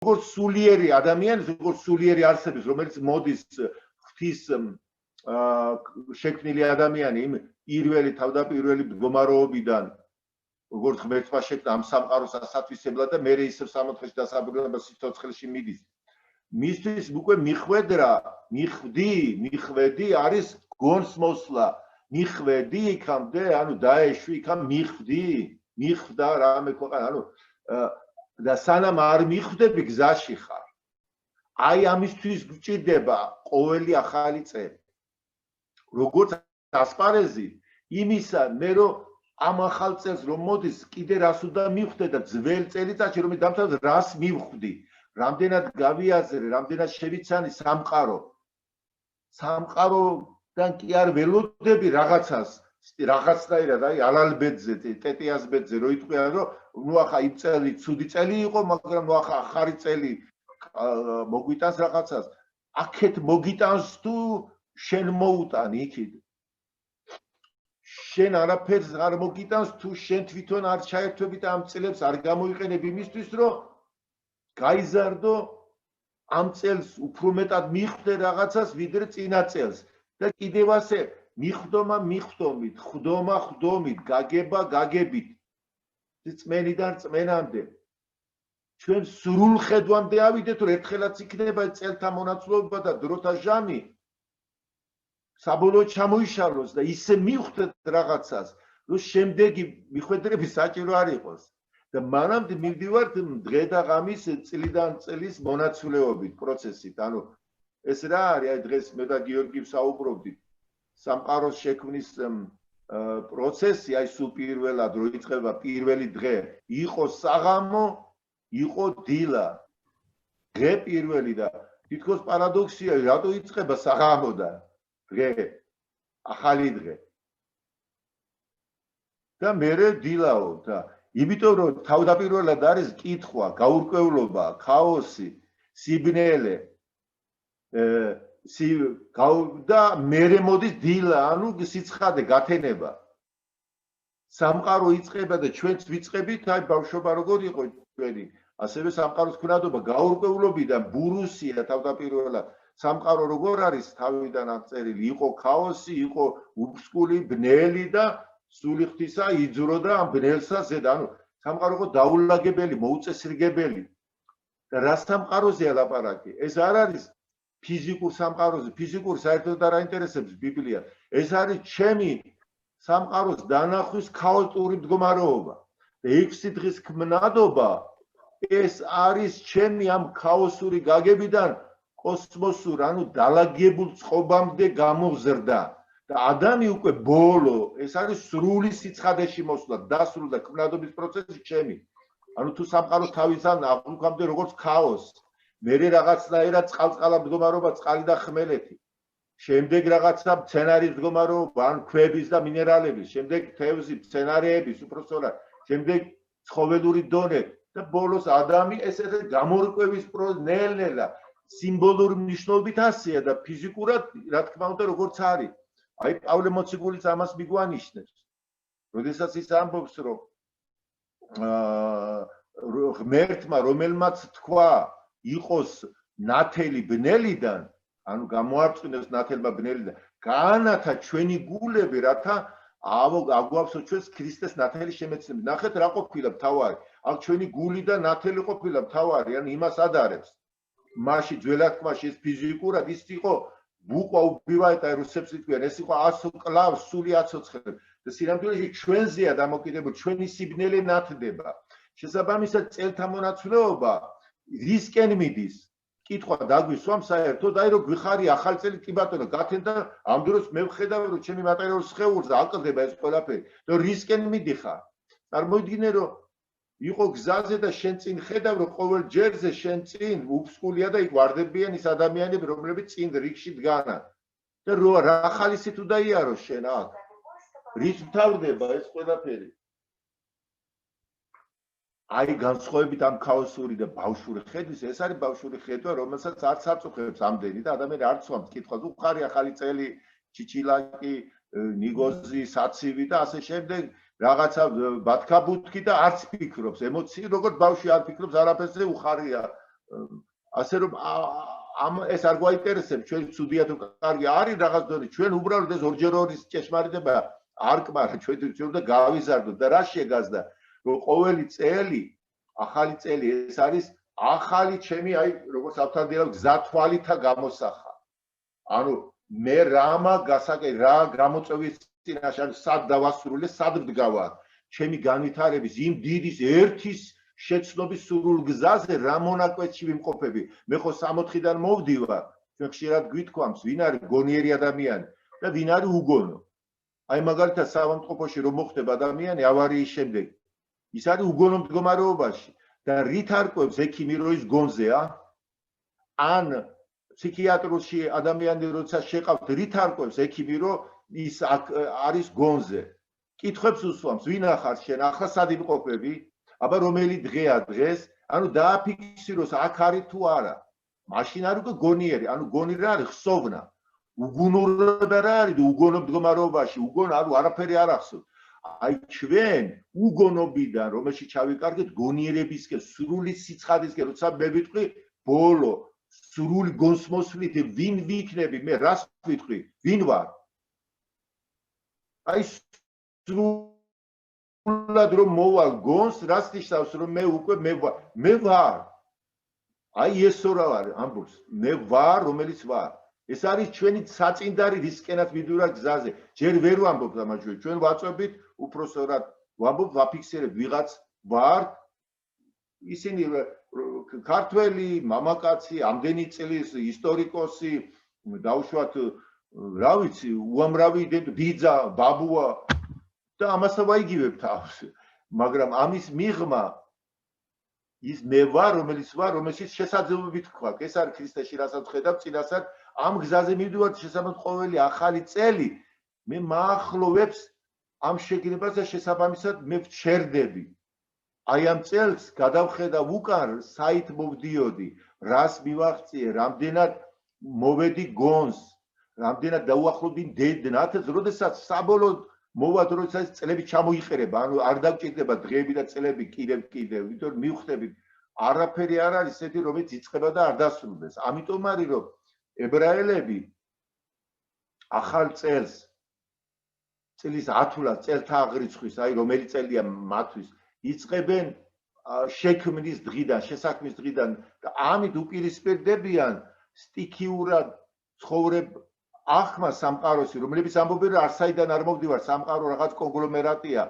როგორც სულიერი ადამიანის, როგორც სულიერი არსების, რომელიც მოდის ღვთის შექმნილი ადამიანი იმ პირველი თავდაპირველი მდგომარეობიდან, როგორც ღმერთმა შექმნა ამ სამყაროს ასათვისებლად და მე ისევ სამოთხეში დასაბრუნება სიცოცხლეში მიდის. მისთვის უკვე მიხვედი არის გონს მოსვლა. მიხვედი იქამდე, ანუ დაეშვი იქამ მიხვდა რამე ქვეყანა, ანუ და სანამ არ მიხვდები გზაში ხარ. აი ამისთვის გჭირდება ყოველი ახალი წელი. როგორც ასპარეზი, იმისა მე რომ ამ ახალ წელს რომ მოდის, კიდე რას უნდა მივხვდე და ძველ წელიწადში რომ დამთავრდა რას მივხვდი, რამდენად გავიაზრე, რამდენად შევიცანი სამყარო. სამყაროდან კი არ ველოდები რაღაცას, რაღაცნაირად, აი ალალბედზე, ტეტიაზბედზე რო იტყვიან, რომ ნუ ახლა იმ წელი ცუდი წელი იყო, მაგრამ ნუ ახლა ახალი წელი მოგვიტანს რაღაცას. აქეთ მოგიტანს თუ შენ მოუტანი იქით. შენ არაფერს არ მოგიტანს თუ შენ თვითონ არ ჩაერთვები და ამ წელებს არ გამოიყენებ იმისთვის, რომ გაიზარდო ამ წელს უფრო მეტად მიხვდე რაღაცას, ვიდრე წინა წელს. და კიდევ ასე მიხვდომა მიხვდომით, ხვდომა ხვდომით, გაგება გაგებით. წმენიდან წმენამდე. ჩვენ სრულ ხედვამდე ავიდეთ, რომ ერთხელაც იქნება წელთა მონაცვლეობა და დროთა ჟამი. საბოლოოდ ჩამოიშალოს და ისე მივხვდეთ რაღაცას, რომ შემდეგი მიხვედრები საჭირო არ იყოს. და მანამდე მივდივართ დღე და ღამის წლიდან წლის მონაცვლეობით პროცესით. ანუ ეს რა არის? აი დღეს მე და გიორგი ვსაუბრობდით. სამყაროს შექმნის პროცესი, აი სულ პირველად რო იწყება პირველი დღე, იყო საღამო, იყო დილა. დღე პირველი და თითქოს პარადოქსია, რატო იწყება საღამოდან? დღე, ახალი დღე. და მერე დილაო და იმიტომ რომ თავდაპირველად არის კითხვა, გაურკვევლობა, ქაოსი, სიბნელე. და მერე მოდის დილა, ანუ სიცხადე, გათენება. სამყარო იწყება და ჩვენც ვიწყებით, აი ბავშვობა როგორ იყო ჩვენი, ასევე სამყაროს ქმნადობა გაურკვევლობიდან ბურუსია თავდაპირველად. სამყარო როგორ არის თავიდან აღწერილი, იყო ქაოსი, იყო უბსკული, ბნელი და სული ღვთისა იძროდა ამ ბნელსა ზედ, ანუ სამყარო იყო დაულაგებელი, მოუწესრიგებელი. და რა სამყაროზეა ლაპარაკი? ეს არ არის ფიზიკურ სამყაროზე, ფიზიკურ საერთოდ არ აინტერესებს ბიბლია. ეს არის ჩემი სამყაროს დანახვის ქაოტური მდგომარეობა. და 6 დღის ქმნადობა ეს არის ჩემი ამ ქაოსური გაგებიდან კოსმოსურ, ანუ დალაგებულ წყობამდე გამოვზრდა. და ადამი უკვე ბოლო, ეს არის სრული სიცხადეში მოსვლა, დასრულდა ქმნადობის პროცესი ჩემი. ანუ თუ სამყარო თავისთან აღვიქვამდე როგორც ქაოსს, მერე რაღაცნაირად წყალწყალა მდგომარეობა, წყალი და ხმელეთი. შემდეგ რაღაცა მცენარის მდგომარეობა, ან ქვების და მინერალების, შემდეგ თევზი, მცენარეების, უпростоრად, შემდეგ ცხოველური დონე და ბოლოს ადამი ესეთი გამორკვევის ნელ-ნელა სიმბოლური მნიშვნელობით ასეა და ფიზიკურად, რა თქმა უნდა, როგორც არის. აი პავლე მოციქულიც ამას მიგვანიშნებს. როდესაც ის ამბობს, რომ ღმერთმა, რომელმაც თქვა იყოს ნათელი ბნელიდან, ანუ გამოარწმუნებს ნათელმა ბნელიდან, გაანათა ჩვენი გულები, რათა აგვავსო ჩვენს ქრისტეს ნათელი შემეცნებით. ნახეთ რა ყოფილა მთავარი. აქ ჩვენი გული და ნათელი ყოფილა მთავარი, ანუ იმას ადარებს. მაშინ ძველად თქმაში ეს ფიზიკურად ის იყო ბუყვა უბივაიტა რუსებს იტყვიან, ეს იყო 100 კლავს, სული 100 და სინამდვილეში ჩვენზეა დამოკიდებული, ჩვენი სიბნელე ნათდება. შესაბამისად წელთა მონაცვლეობა რისკენ მიდის? კითხვა დაგვისვამ საერთოდ, აი რომ გვიხარი ახალი წელი, კი ბატონო, გათენდა, ამ დროს მე ვხედავ, რომ ჩემი მატერიალურ სხეულზე აკლდება ეს ყველაფერი და რისკენ მიდიხარ. წარმოიდგინე, რომ იყო გზაზე და შენ წინ ხედავ, რომ ყოველ ჯერზე შენ წინ უბსკულია და იქ ვარდებიან ის ადამიანები, რომლებიც წინ რიგში დგანან. და რა ხალისით უნდა იაროს შენ აქ? რის მთავრდება ეს ყველაფერი? აი განსხვავებით ამ ქაოსური და ბავშვური ხედვის, ეს არის ბავშვური ხედვა, რომელსაც არც აწუხებს ამდენი და ადამიანი არ ცვამს კითხვას, უხარი ახალი წელი, ჩიჩილაკი, ნიგოზი, საცივი და ასე შემდეგ, რაღაცა ბათქაბუთქი და არც ფიქრობს, ემოცი, როგორც ბავშვი არ ფიქრობს არაფერზე, უხარია ასე რომ ამ ეს არ გვაინტერესებს ჩვენ ცუდია თუ კარგი არის რაღაც დონე ჩვენ უბრალოდ ეს ორჯერ ორის ჭეშმარიტება არ კმარა ჩვენ უნდა გავიზარდოთ და რა შეგაზდა რომ ყოველი წელი ახალი წელი ეს არის ახალი ჩემი აი როგორც ავთანდილა გზათვალითა გამოსახა ანუ მე რამა გასაკე რა გამოწვევის წინაშე სად დავასრულე სად ვდგავარ ჩემი განვითარების იმ დიდის ერთის შეცნობის სრულ გზაზე რა მონაკვეთში ვიმყოფები მე ხო 64-დან მოვდივარ ჩვენ ხშირად გვითქვამს ვინ არის გონიერი ადამიანი და ვინ არის უგონო აი მაგალითად სამომწყობოში რომ მოხდება ადამიანი ავარიის შემდეგ ის არის უგონო მდგომარეობაში და რით არკვევს ექიმი რო ის გონზეა ან ფსიქიატრში ადამიანი როცა შეყავთ რით არკვევს ექიმი რო ის არის გონზე კითხვებს უსვამს ვინ ახარ შენ ახლა სად იმყოფები აბა რომელი დღეა დღეს ანუ დააფიქსიროს აქ არის თუ არა მაშინ არ უკვე გონიერი ანუ გონი რა არის ხსოვნა უგუნურობა რა არის უგონო მდგომარეობაში უგონო ანუ არაფერი არ ახსოვს აი ჩვენ უგონობიდან რომელში ჩავიკარგეთ გონიერებისკენ სრული სიცხადისკენ როცა მე ვიტყვი ბოლო სრული გონსმოსვლით ვინ ვიქნები მე რას ვიტყვი ვინ ვარ აი სრულად რომ მოვალ გონს რას ნიშნავს რომ მე უკვე მე ვარ აი ესო რა არის ამბობს მე ვარ რომელიც ვარ ეს არის ჩვენი საწინდარი რისკენად მიდურა გზაზე ჯერ ვერ ვამბობთ ამაჟო ჩვენ ვაწვევით უпроსორად ვამბობ ვაფიქსირებ ვიღაც ვარ ისინი ქართველი მამაკაცი ამდენი წლის ისტორიკოსი დაუშვათ რა ვიცი უამრავი ბიძა ბაბუა და ამასთან ვაიგივებ თავს მაგრამ ამის მიღმა ის მე ვარ რომელიც ვარ რომელშიც შესაძლებლობით თქვა ეს არის ქრისტეში რასაც ხედავ წინასწარ ამ გზაზე მივდივართ შესაბამისად ყოველი ახალი წელი მე მაახლოვებს ამ შეგნებას და შესაბამისად მე ვჩერდები აი ამ წელს გადავხედავ უკან საით მოვდიოდი რას მივაღწიე რამდენად მოვედი გონს რამდენად დაუახლოვდი დედნათს როდესაც საბოლოოდ მოვად როდესაც წლები ჩამოიყერება ანუ არ დავჭირდება დღეები და წლები კიდევ იმიტომ მივხვდები არაფერი არ არის ესეთი რომელიც იწყება და არ დასრულდეს ამიტომ არის რომ ებრაელები ახალ წელს წლის ათვლას წელთა აღრიცხვის აი რომელი წელია მათთვის იწყებენ შექმნის დღიდან შესაქმნის დღიდან და ამით უპირისპირდებიან სტიქიურად ცხოვრებ ახმა სამყაროსი რომლებიც ამბობენ რომ არსაიდან არ მოვდივარ სამყარო რაღაც კონგლომერატია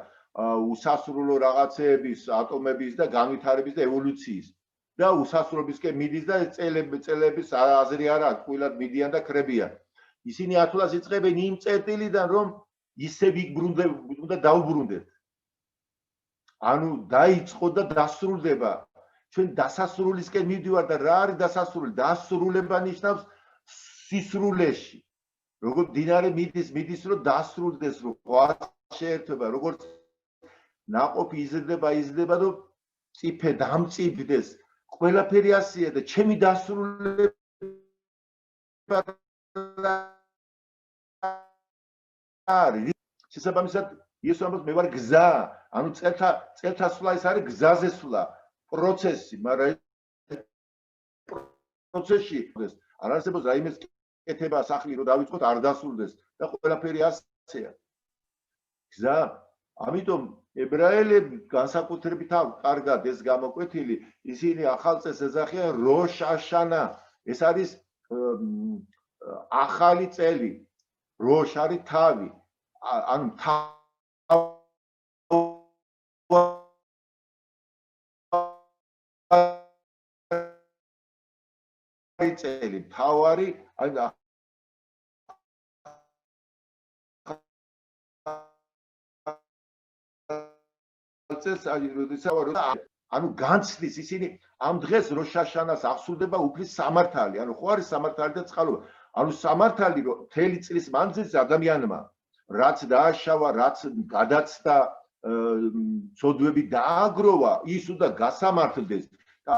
უსასრულო რაღაცეების ატომების და განვითარების და ევოლუციის და უსასრულობისკენ მიდის და წელების აზრი არ აქვს ყვილად მიდიან და ქრებიან ისინი ათვლას იწყებენ იმ წერტილიდან რომ ისევ უნდა დაუბრუნდეთ ანუ დაიწყო და დასრულდება ჩვენ დასასრულისკენ მივდივართ და რა არის დასასრული დასრულება ნიშნავს სისრულეში როგორც დინარე მიდის რომ დასრულდეს რომ შეერთება როგორც ნაყოფი იზრდება რომ წიფე დამწიფდეს ყველაფერი ასია და ჩემი დასრულება არის შესაბამისად იესო ამბობს მე ვარ გზა ანუ წელთა სვლა ის არის გზაზე სვლა პროცესი მაგრამ პროცესში არ არსებობს რაიმეს კეთება სახლი რომ დავიწყოთ არ დასრულდეს და ყველაფერი ასეა გზა ამიტომ ებრაელები განსაკუთრებით კარგად ეს გამოკვეთილი ისინი ახალ წელს ეძახიან როშ აშანა ეს არის ახალი წელი როშ არის თავი ანუ წელი თავარი ანუ განცდის ისინი ამ დღეს როშაშანას აღსრულდება უფლის სამართალი ანუ ხო არის სამართალი და წყალობა ანუ სამართალი რომ მთელი წლის მანძილზე ადამიანმა რაც დააშავა რაც გადაცდა ცოდვები დააგროვა ის უნდა გასამართლდეს და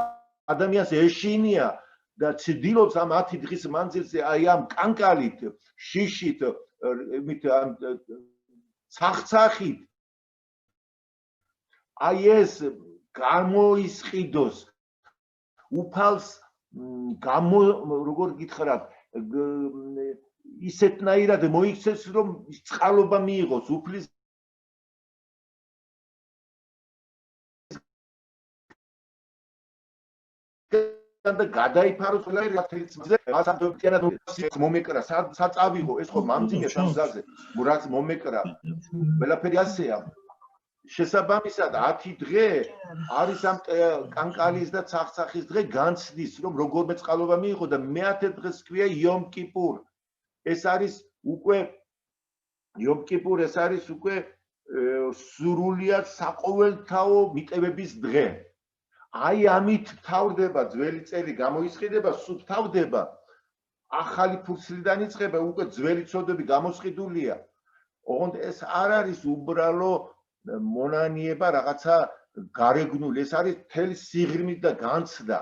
ადამიანს ეშინია და ცდილობს ამ 10 დღის მანძილზე აი ამ კანკალით შიშით ცახცახით აი ეს გამოისყიდოს უფალს გამო როგორ გითხრათ ისეთნაირად მოიქცეს რომ წყალობა მიიღოს უფლის და გადაიფაროს ყველაფერი რათელიცმაზე მას მომეკრა საწავიღო ეს ხო მამძიმე სამგზაზე რაც მომეკრა ყველაფერი ასეა შესაბამისად 10 დღე არის ამ კანკალის და ცახცახის დღე განცდის რომ როგორმე წყალობა მიიღო და მე-10 დღეს ქვია იომ კიპურ ეს არის უკვე იომ კიპურ ეს არის უკვე სრულიად საყოველთაო მიტევების დღე აი ამით თავდება ძველი წელი გამოისყიდება სუფთავდება ახალი ფურცლიდან იწყება უკვე ძველი ცოდები გამოსყიდულია ოღონდ ეს არ არის უბრალო მონანიება რაღაცა გარეგნული ეს არის მთელი სიღრმით და განცდა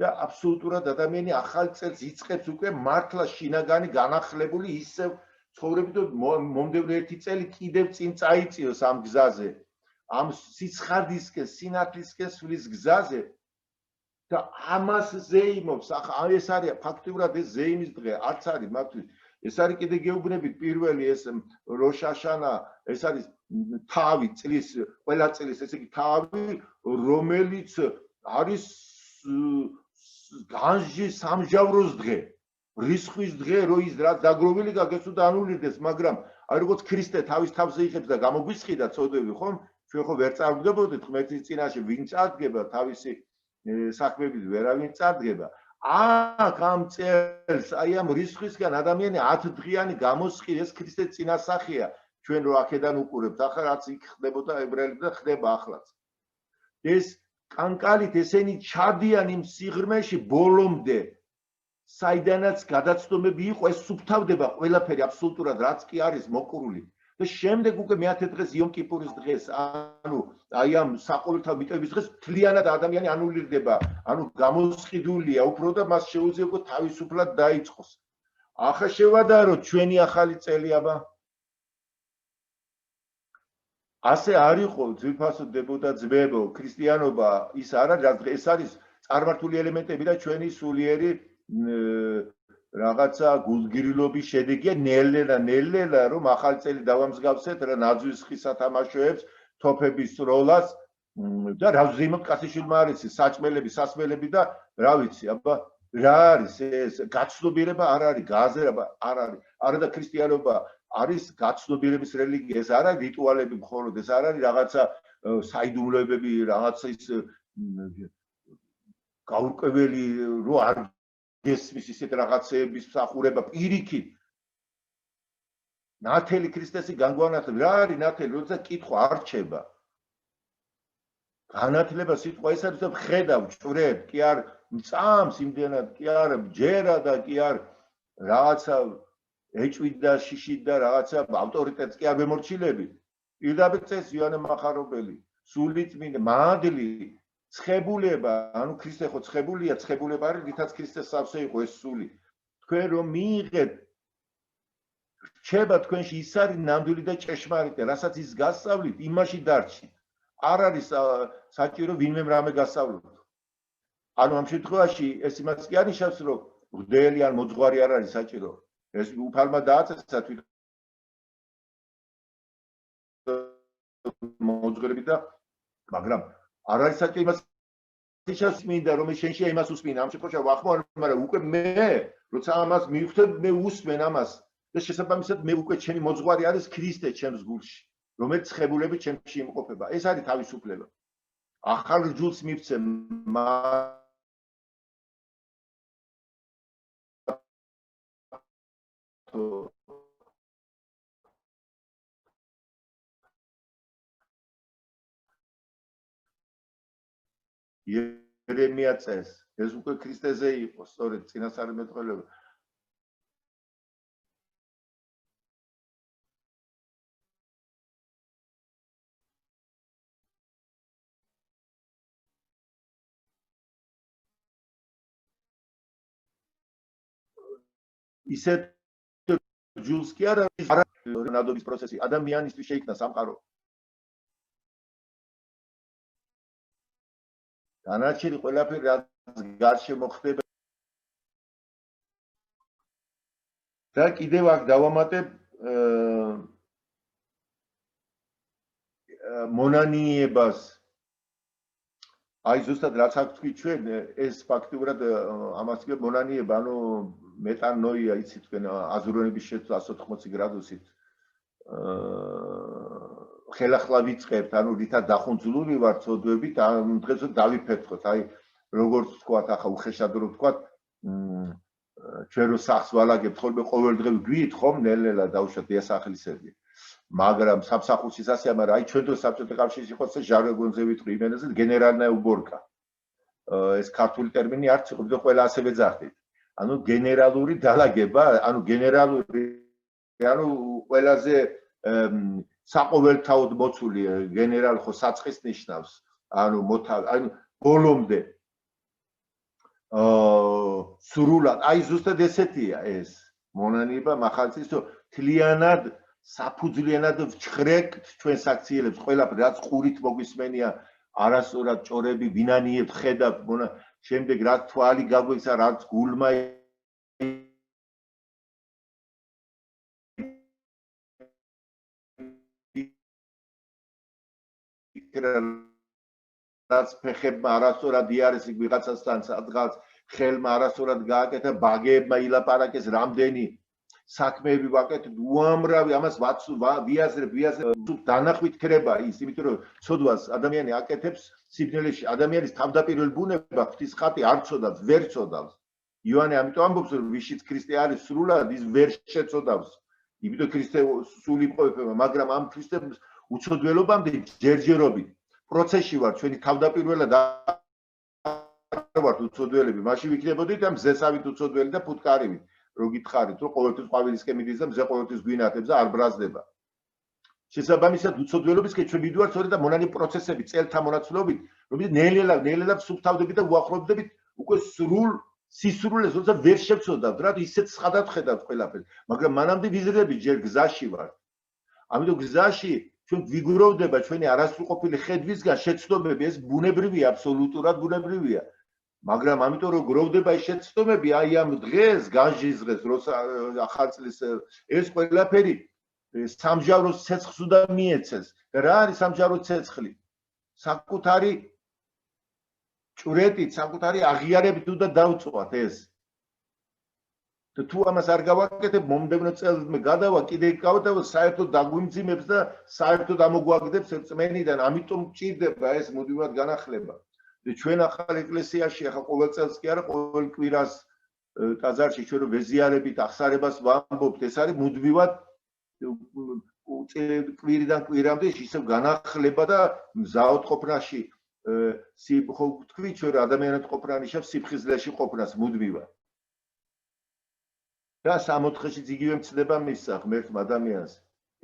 და აბსოლუტურად ადამიანი ახალ წელს იწყებს უკვე მართლა შინაგანი განახლებული ისევ ცხოვრებით მომდევნო ერთი წელი კიდევ წინ წაიწიოს ამ გზაზე ამ სიცხადისკენ სინათლისკენ სვლის გზაზე და ამას ზეიმობს ახლა ეს არის ფაქტიურად ეს ზეიმის დღე არც არის მათთვის ეს არის კიდე გეუბნებით პირველი ეს როშაშანა ეს არის თავი წლის ყველა წლის ესე იგი თავი რომელიც არის განჯი სამჟავროს დღე რისხვის დღე რო ის რა დაგროვილი გაგეცუ და ანულირდეს მაგრამ აი როგორც ქრისტე თავის თავზე იღებს და გამოგვისყიდა წოდები ხომ ჩვენ ხო ვერ წარდგებოდით ღმერთის წინაშე ვინ წარდგება თავისი საქმეებით ვერავინ წარდგება აქ ამ წელს აი ამ რისხვისგან ადამიანი 10 დღიანი გამოსყიდეს ქრისტეს წინასახია ჩვენ რო აქედან უყურებთ ახლა რაც იქ ხდებოდა ებრაელები და ხდება ახლაც ეს კანკალით ესენი ჩადიან იმ სიღრმეში ბოლომდე საიდანაც გადაცდომები იყო ეს სუფთავდება ყველაფერი აბსოლუტურად რაც კი არის მოყრული და შემდეგ უკვე მე-10 დღეს იომ კიპურის დღეს ანუ აი ამ საყოველთაო მიტევების დღეს მთლიანად ადამიანი ანულირდება ანუ გამოსყიდულია უფრო და მას შეუძლია უკვე თავისუფლად დაიწყოს ახლა შევადაროთ ჩვენი ახალი წელი აბა ასე არ იყო ძვირფასო დებო და ძმებო ქრისტიანობა ის არ არის ეს არის წარმართული ელემენტები და ჩვენი სულიერი რაღაცა გულგირილობის შედეგია ნელ-ნელა რომ ახალი წელი დავამსგავსეთ რა ნაძვის ხის სათამაშოებს თოფების როლას და რა ზიმოთ კაციშვილმა არის საჭმელები სასმელები და რა ვიცი აბა რა არის ეს გაცნობიერება არ არის გაზერება არ არის არა და ქრისტიანობა არის გაცნობიერების რელიგია ეს არ არის რიტუალები მხოლოდ ეს არ არის რაღაცა საიდუმლოებები რაღაცა ის გაურკვეველი რო არ გესმის ისეთ რაღაცეების მსახურება პირიქით ნათელი ქრისტესი განგვანათლებს რა არის ნათელი როცა კითხვა არჩება განათლება სიტყვა ეს არის ხედავ ჭვრებ კი არ მწამს იმდენად კი არ ჯერა და კი არ რაღაცა ეჭვით და შიშით და რაღაცა ავტორიტეტს კი არ ვემორჩილები პირდაპირ წეს იოანე მახარებელი სულიწმინდა მადლი ცხებულება ანუ ქრისტე ხო ცხებულია ცხებულება არის რითაც ქრისტეს სავსე იყო ეს სული თქვენ რომ მიიღეთ რჩება თქვენში ის არის ნამდვილი და ჭეშმარიტი რასაც ის გასწავლით იმაში დარჩით არ არის საჭირო ვინმე რამე გასწავლოთ ანუ ამ შემთხვევაში ეს იმას კი არნიშნავს რომ მღვდელი ან მოძღვარი არ არის საჭირო ეს უფალმა დააწესა თვითონ მოძღვრები და მაგრამ არ არის საჭირო იმას ისე მინდა რომ შენში იმას უსმინა ამ შემთხვევაში ვახმოვან მაგრამ უკვე მე როცა ამას მივხვდები მე უსმენ ამას და შესაბამისად მე უკვე ჩემი მოძღვარი არის ქრისტე ჩემს გულში რომელიც ცხებულებით ჩემში იმყოფება ეს არის თავისუფლება ახალ ჯულს მივცე იერემია წეს ეს უკვე ქრისტეზე იყო სწორედ წინასწარმეტყველება ისეთ ჯულს კი არ არის ნადობის პროცესი ადამიანისთვის შეიქმნა სამყარო განარჩენი ყველაფერი რაც გარშე მოხდება და კიდევ აქ დავამატებ მონანიებას აი ზუსტად რაც აქ თქვი ჩვენ ეს ფაქტიურად ამას კი მონანიება ანუ მეტანოია იცით თქვენ აზურონების შეცვლა 180 გრადუსით ხელახლა ვიწყებთ ანუ რითაც დახუნძულული ვარ ცოდვებით ამ დღეს დავიფეთქოთ აი როგორც ვთქვათ ახლა უხეშად რო ვთქვათ ჩვენ რო სახს ვალაგებთ ხოლმე ყოველდღე გვით ხომ ნელ-ნელა დავუშვათ დიასახლისები მაგრამ სამსახურში ასეა მაგრამ აი ჩვენ დროს საბჭოთა კავშირში იყო ეს ჟარგონზე ვიტყვი იმენაზე გენერალная уборка ეს ქართული ტერმინი არც იყო და ყველა ასევე ძახდით ანუ გენერალური დალაგება ანუ გენერალური ანუ ყველაზე საყოველთაოდ მოცული გენერალი ხო საწყის ნიშნავს ანუ ანუ ბოლომდე სრულად აი ზუსტად ესეთია ეს მონანიება მახალწის რომ თლიანად საფუძვლიანად ვჩხრეკთ ჩვენ საქციელებს ყველაფერს რაც ყურით მოგვისმენია არასწორად ჭორები ვინანიებთ ხედავთ შემდეგ რაც თვალი გაგვეცა რაც გულმა რაც ფეხებმა არასწორად იარეს იქ ვიღაცასთან სადღაც ხელმა არასწორად გააკეთა ბაგეებმა ილაპარაკეს რამდენი საქმეები ვაკეთებ უამრავი ამას ვიაზრებ დანახვით ქრება ის იმიტომ რომ ცოდვას ადამიანი აკეთებს სიბნელეში ადამიანის თავდაპირველ ბუნება ღვთის ხატი არ ცოდავს ვერ ცოდავს იოანე ამიტომ ამბობს რომ ვიშიც ქრისტე არის სრულად ის ვერ შეცოდავს იმიტომ ქრისტე სული იმყოფება მაგრამ ამ ქრისტეს უცოდველობამდე ჯერჯერობით პროცესში ვარ ჩვენი თავდაპირველად ვართ უცოდველები მაშინ ვიქნებოდით ამ ზესავით უცოდველი და ფუტკარივით რო გითხარით რომ ყოველთვის ყვავილისკენ მიდის და მზე ყოველთვის გვინათებს და არ ბრაზდება შესაბამისად უცოდველობისკენ ჩვენ მივიდივართ სწორედ და მონანი პროცესები წელთა მონაცვლეობით რომელიც ნელ-ნელა ვსუფთავდებით და ვუახლოვდებით უკვე სრულ სისრულეს როცა ვერ შევცოდავთ რა ისეთ სხადად ხედავთ ყველაფერს მაგრამ მანამდე ვიზრდები ჯერ გზაში ვარ ამიტომ გზაში ჩვენ ვიგროვდება ჩვენი არასრულყოფილი ხედვისგან შეცდომები ეს ბუნებრივია აბსოლუტურად ბუნებრივია მაგრამ ამიტომ რომ გროვდება ეს შეცდომები აი ამ დღეს განჯის დღეს როცა ახალ წლის ეს ყველაფერი სამჟავრო ცეცხლს უნდა მიეცეს და რა არის სამჟავრო ცეცხლი საკუთარი ჭვრეტით საკუთარი აღიარებით უნდა დავწვათ ეს და თუ ამას არ გავაკეთებ მომდევნო წელს მე გადავა კიდე გავდავა საერთოდ დაგვიმძიმებს და საერთოდ ამოგვაგდებს წმენიდან ამიტომ ჭირდება ეს მუდმივად განახლება და ჩვენ ახალ ეკლესიაში ახლა ყოველ წელს კი არა ყოველ კვირას ტაძარში ჩვენ რომ ვეზიარებით ახსარებას ვამბობთ ეს არის მუდმივად კვირიდან კვირამდე ისევ განახლება და მზაოდ ყოფნაში ხო თქვი ჩვენ რომ ადამიანად ყოფნა ნიშნავს სიფხიზლეში ყოფნას მუდმივად და 64-ში იგივე მცდება მისცა ღმერთმა ადამიანს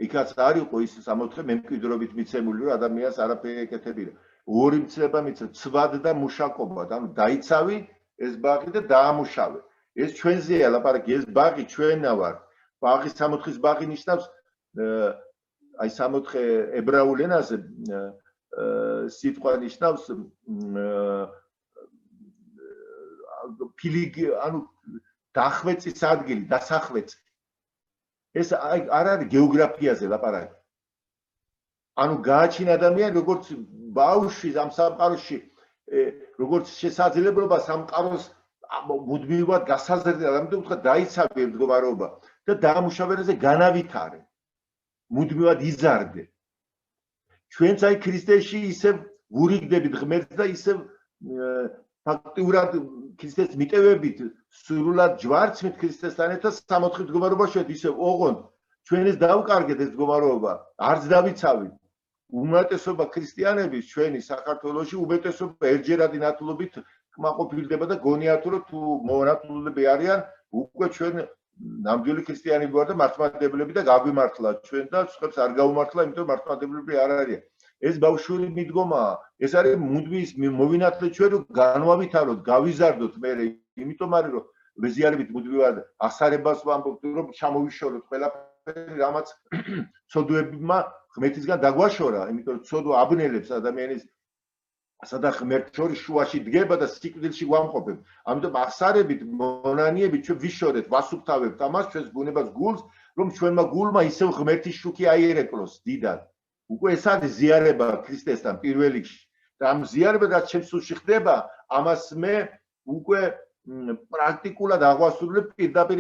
იქაც არ იყო ის 64 მემკვიდრობით მიცემული რომ ადამიანს არაფერი ეკეთებინა ორი მცდება მისცა ცვად და მუშაკობად ანუ დაიცავი ეს ბაღი და დაამუშავე ეს ჩვენზეა ლაპარაკი ეს ბაღი ჩვენა ვარ ბაღი 64-ის ბაღი ნიშნავს აი 64 ებრაულ ენაზე სიტყვა ნიშნავს ფილიგ ანუ დახვეწის ადგილი დასახვეწი ეს არ არის გეოგრაფიაზე ლაპარაკი ანუ გააჩინ ადამიანი როგორც ბავშვი ამ სამყაროში როგორც შესაძლებლობა სამყაროს მუდმივად გასაზრდა ამიტომ ვთქვა დაიცავი მდგომარეობა და დაამუშავებაზე განავითარე მუდმივად იზარდე ჩვენც აი ქრისტეში ისევ ვურიგდებით ღმერთს და ისევ ფაქტიურად ქრისტეს მიტევებით სრულად ჯვარცმით ქრისტესთან ერთად 64 მდგომარეობაში ისევ ოღონდ ჩვენ ეს დავკარგეთ ეს მდგომარეობა არც დავიცავით უმეტესობა ქრისტიანების ჩვენი საქართველოში უმეტესობა ერთჯერადი ნათლობით კმაყოფილდება და გონიათ რომ თუ მონათლულები არიან უკვე ჩვენ ნამდვილი ქრისტიანები ვარ და მართლმადიდებლები და გაგვიმართლა ჩვენ და სხვებს არ გავუმართლა იმიტომ მართლმადიდებლები არ არიან ეს ბავშვური მიდგომაა ეს არის მუდმივ მოვინათლეთ ჩვენ რომ განვავითაროთ გავიზარდოთ მე იმიტომ არის რომ ვეზიარებით მუდმივად ახსარებას ვამბობთ რომ ჩამოვიშოროთ ყველაფერი რამაც ცოდვებმა ღმერთისგან დაგვაშორა იმიტომ რომ ცოდვა აბნელებს ადამიანის სადა ღმერთ შორის შუაში დგება და სიკვდილში გვამყოფებ. ამიტომ ახსარებით, მონანიებით ჩვენ ვიშორეთ, ვასუფთავებთ ამას ჩვენს ბუნებას გულს, რომ ჩვენმა გულმა ისევ ღმერთის შუქი აიერეკლოს დიდად. უკვე ეს არის ზიარება ქრისტესთან პირველ რიგში. და ამ ზიარება რაც ჩემს სულში ხდება, ამას მე უკვე პრაქტიკულად აღვასრულებ პირდაპირ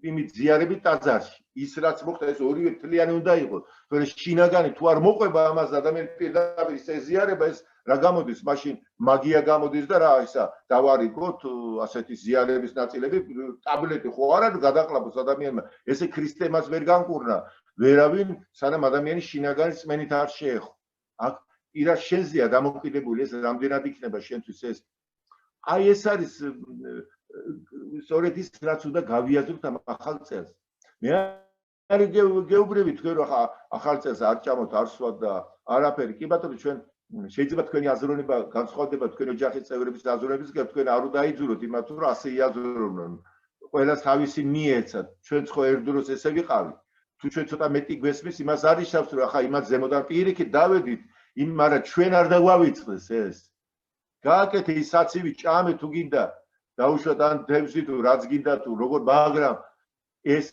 იმით ზიარებით ტაძარში. ის რაც მოხდა ეს ორივე თლიანი უნდა იყოს. თორე შინაგანი თუ არ მოყვება ამას ადამიანი პირდაპირ ზიარება ეს რა გამოდის მაშინ მაგია გამოდის და რა ისა დავარიგოთ ასეთი ზიარების ნაწილები ტაბლეტი ხო არა გადაყლაპოს ადამიანმა ესე ქრისტემას ვერ განკურნა ვერავინ სანამ ადამიანი შინაგანი წმენით არ შეეხო აქ პირას შენზეა დამოკიდებული ეს რამდენად იქნება შენთვის ეს აი ეს არის სწორედ ის რაც უნდა გავიაზროთ ამ ახალ წელს მე არ გეუბნები თქვენ რომ ახალ წელს არ ჭამოთ არ სვათ და არაფერი კი ბატონო ჩვენ შეიძლება თქვენი აზროვნება განსხვავდება თქვენი ოჯახის წევრების აზროვნებისგან თქვენ არ უნდა აიძულოთ იმათ რომ ასე იაზროვნონ ყველას თავისი მიეცათ ჩვენ ხო ერთდროს ესე ვიყავით თუ ჩვენ ცოტა მეტი გვესმის იმას არ ნიშნავს რომ ახლა იმათ ზემოდან პირიქით დავედით მაგრამ ჩვენ არ დაგვავიწყდეს ეს გააკეთე ის საცივი ჭამე თუ გინდა დაუშვათ ან თევზი თუ რაც გინდა თუ როგორ მაგრამ ეს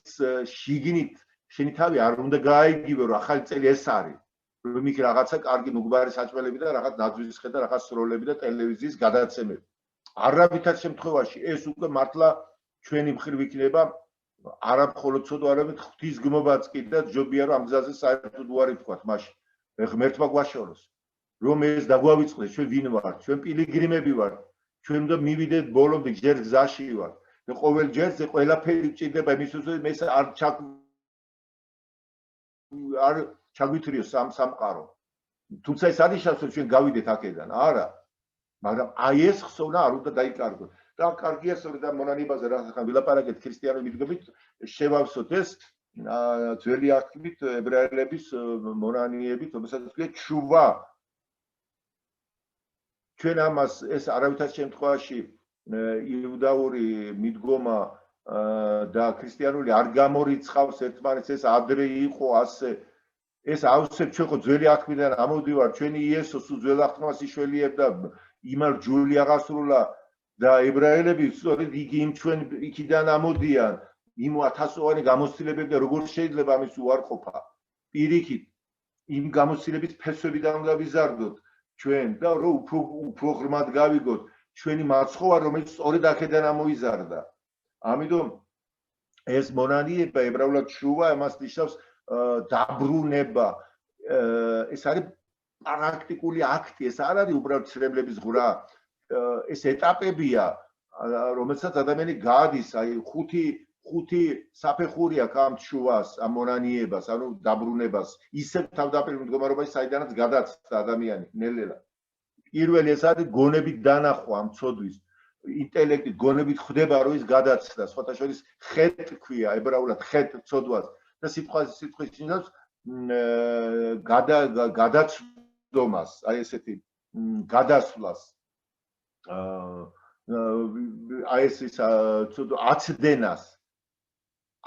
შიგნით შენი თავი არ უნდა გააიგივე რომ ახალი წელი ეს არის რომ იქ რაღაცა კარგი მუგბარი საჭმელები და რაღაც ნაძვის ხედა რაღაც სროლები და ტელევიზიის გადაცემები არავითარ შემთხვევაში ეს უკვე მართლა ჩვენი მხრივ იქნება არა მხოლოდ ცოდვა არამედ ღვთისგმობაც კი და ჯობია რომ ამ გზაზე საერთოდ უარი თქვათ მაშინ ღმერთმა გვაშოროს რომ ეს დაგვავიწყდეს ჩვენ ვინ ვართ ჩვენ პილიგრიმები ვართ ჩვენ უნდა მივიდეთ ბოლომდე ჯერ გზაში ვართ და ყოველ ჯერზე ყველაფერი ჭირდება იმისთვის რომ ეს არ ჩაგვითრიოს სამყარო. თუმცა ეს არის შანსი ჩვენ გავიდეთ აქედან, არა. მაგრამ აი ეს ხსოვნა არ უნდა დაიკარგოს. და კარგია სწორედ ამ მონანიებაზე რაღაცა ვილაპარაკეთ ქრისტიანული მიდგომით, შევავსოთ ეს ძველი აღთქმით ებრაელების მონანიებით, რომელსაც ქვია ჩუვა. ჩვენ ამას ეს არავითარ შემთხვევაში იუდაური მიდგომა და ქრისტიანული არ გამორიცხავს ერთმანეთს ეს ადრე იყო ასე ეს ავსებ ჩვენ ხო ძველი აღთქმიდან ამოდივარ ჩვენი იესოს ძველ აღთქმას იშველიებდა იმარჯული აღასრულა და ებრაელები სწორედ იგი იმ ჩვენ იქიდან ამოდიან იმ ათასოვანი გამოცდილებები და როგორ შეიძლება ამის უარყოფა პირიქით იმ გამოცდილების ფესვებიდან უნდა ვიზარდოთ ჩვენ და რომ უფრო ღრმად გავიგოთ ჩვენი მაცხოვარ რომელიც სწორედ აქედან ამოიზარდა ამიტომ ეს მონანიება ებრაულად შუვა ამას ნიშნავს დაბრუნება ეს არის პრაქტიკული აქტი ეს არ არის უბრალოდ ცრემლების ღრა ეს ეტაპებია რომელსაც ადამიანი გაადის აი ხუთი საფეხური აქვს ამ შუვას ამ მონანიებას ანუ დაბრუნებას ისევ თავდაპირველ მდგომარეობაში საიდანაც გადაცდა ადამიანი ნელ-ნელა პირველი ეს არის გონებით დანახვა ამ ცოდვის ინტელექტით გონებით ხდება რომ ის გადაცდა სხვათა შორის ხეთ ქვია ებრაულად ხეთ ცოდვას და სიტყვის ნიშნავს გადაცდომას აი ესეთი გადასვლას აი ეს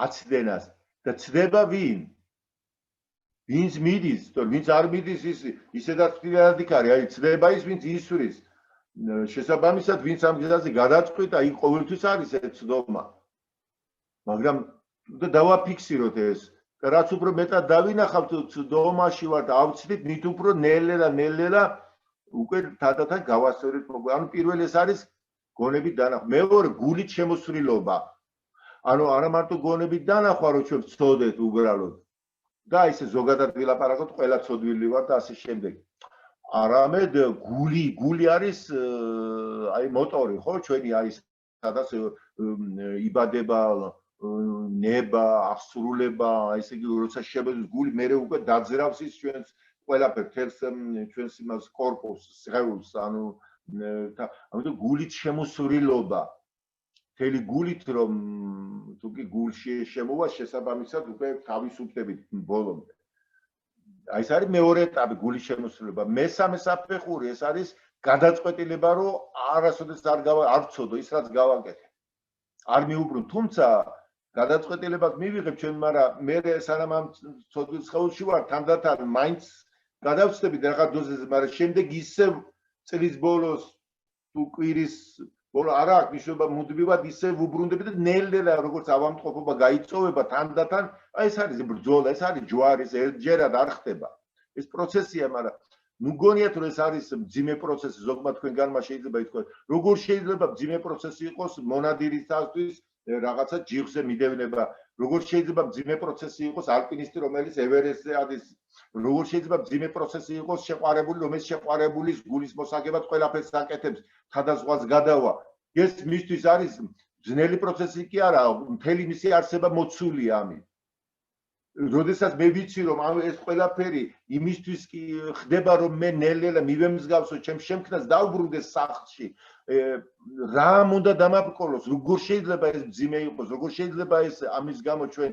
აცდენას და ცდება ვინც მიდის ვინც არ მიდის ისედაც პირადად იქარი აი ცდება ის ვინც ისვრის შესაბამისად ვინც ამ გზაზე გადაწყვიტა იქ ყოველთვის არის ეს ცდომა მაგრამ და დავაფიქსიროთ ეს და რაც უფრო მეტად დავინახავთ ცდომაში ვართ ავცდით მით უფრო ნელ-ნელა უკვე თანდათან გავასწორეთ ანუ პირველი ეს არის გონებით დანახვა მეორე გულით შემოსვლილობა ანუ არა მარტო გონებით დანახვა რომ ჩვენ ვწოდეთ უბრალოდ და ისე ზოგადად ვილაპარაკოთ ყველა ცოდვილი ვარ და ასე შემდეგ არამედ გული არის აი მოტორი ხო ჩვენი აი სადაც იბადება ნება აღსრულება ესე იგი როცა შეբედის გული მერე უკვე დაძრავს ის ჩვენს ყველაფერს თელს ჩვენს იმას კორპუსს სხეულს ანუ ამიტომ გულით შემოსვლილობა მთელი გულით რომ თუ კი გულში შემოვა შესაბამისად უკვე თავისუფლებით ბოლომდე აი ეს არის მეორე ეტაპი გულის შემოსვლილობა მესამე საფეხური ეს არის გადაწყვეტილება რომ არასოდეს არ ვწოდო ის რაც გავაკეთე არ მიუბრუნ თუმცა გადაწყვეტილებას მივიღებ ჩვენ მაგრამ მე სანამ ამ ცოდვის ხეულში ვარ თანდათან მაინც გადავწდები რაღაც დოზაზე მაგრამ შემდეგ ისევ წლის ბოლოს თუ კვირის ბოლო არ აქვს მნიშვნელობა მუდმივად ისე ვუბრუნდები და ნელ-ნელა როგორც ავამტყოფობა გაიწოვება თანდათან აი ეს არის ბრძოლა ეს არის ჯვარი ეს ერთჯერად არ ხდება ეს პროცესია მაგრამ ნუ გონიათ რომ ეს არის მძიმე პროცესი ზოგმა თქვენგანმა შეიძლება ითქვას როგორ შეიძლება მძიმე პროცესი იყოს მონადირისათვის რაღაცა ჯიხზე მიდევნება როგორ შეიძლება მძიმე პროცესი იყოს ალპინისტი რომელიც ევერესტზე არის როგორ შეიძლება მძიმე პროცესი იყოს შეყვარებული რომელიც შეყვარებულის გულის მოსაგებად ყველაფერს აკეთებს თავდასხმას გადავა ეს მისთვის არის ძნელი პროცესი კი არა მთელი მისი არსება მოცულია ამით როდესაც მე ვიცი რომ ეს ყველაფერი იმისთვის კი ხდება რომ მე ნელ-ნელა მივემსგავსო ჩემ შემქმნელს დავბრუნდეს სახლში რამ უნდა დამაბრკოლოს როგორ შეიძლება ეს მძიმე იყოს როგორ შეიძლება ეს ამის გამო ჩვენ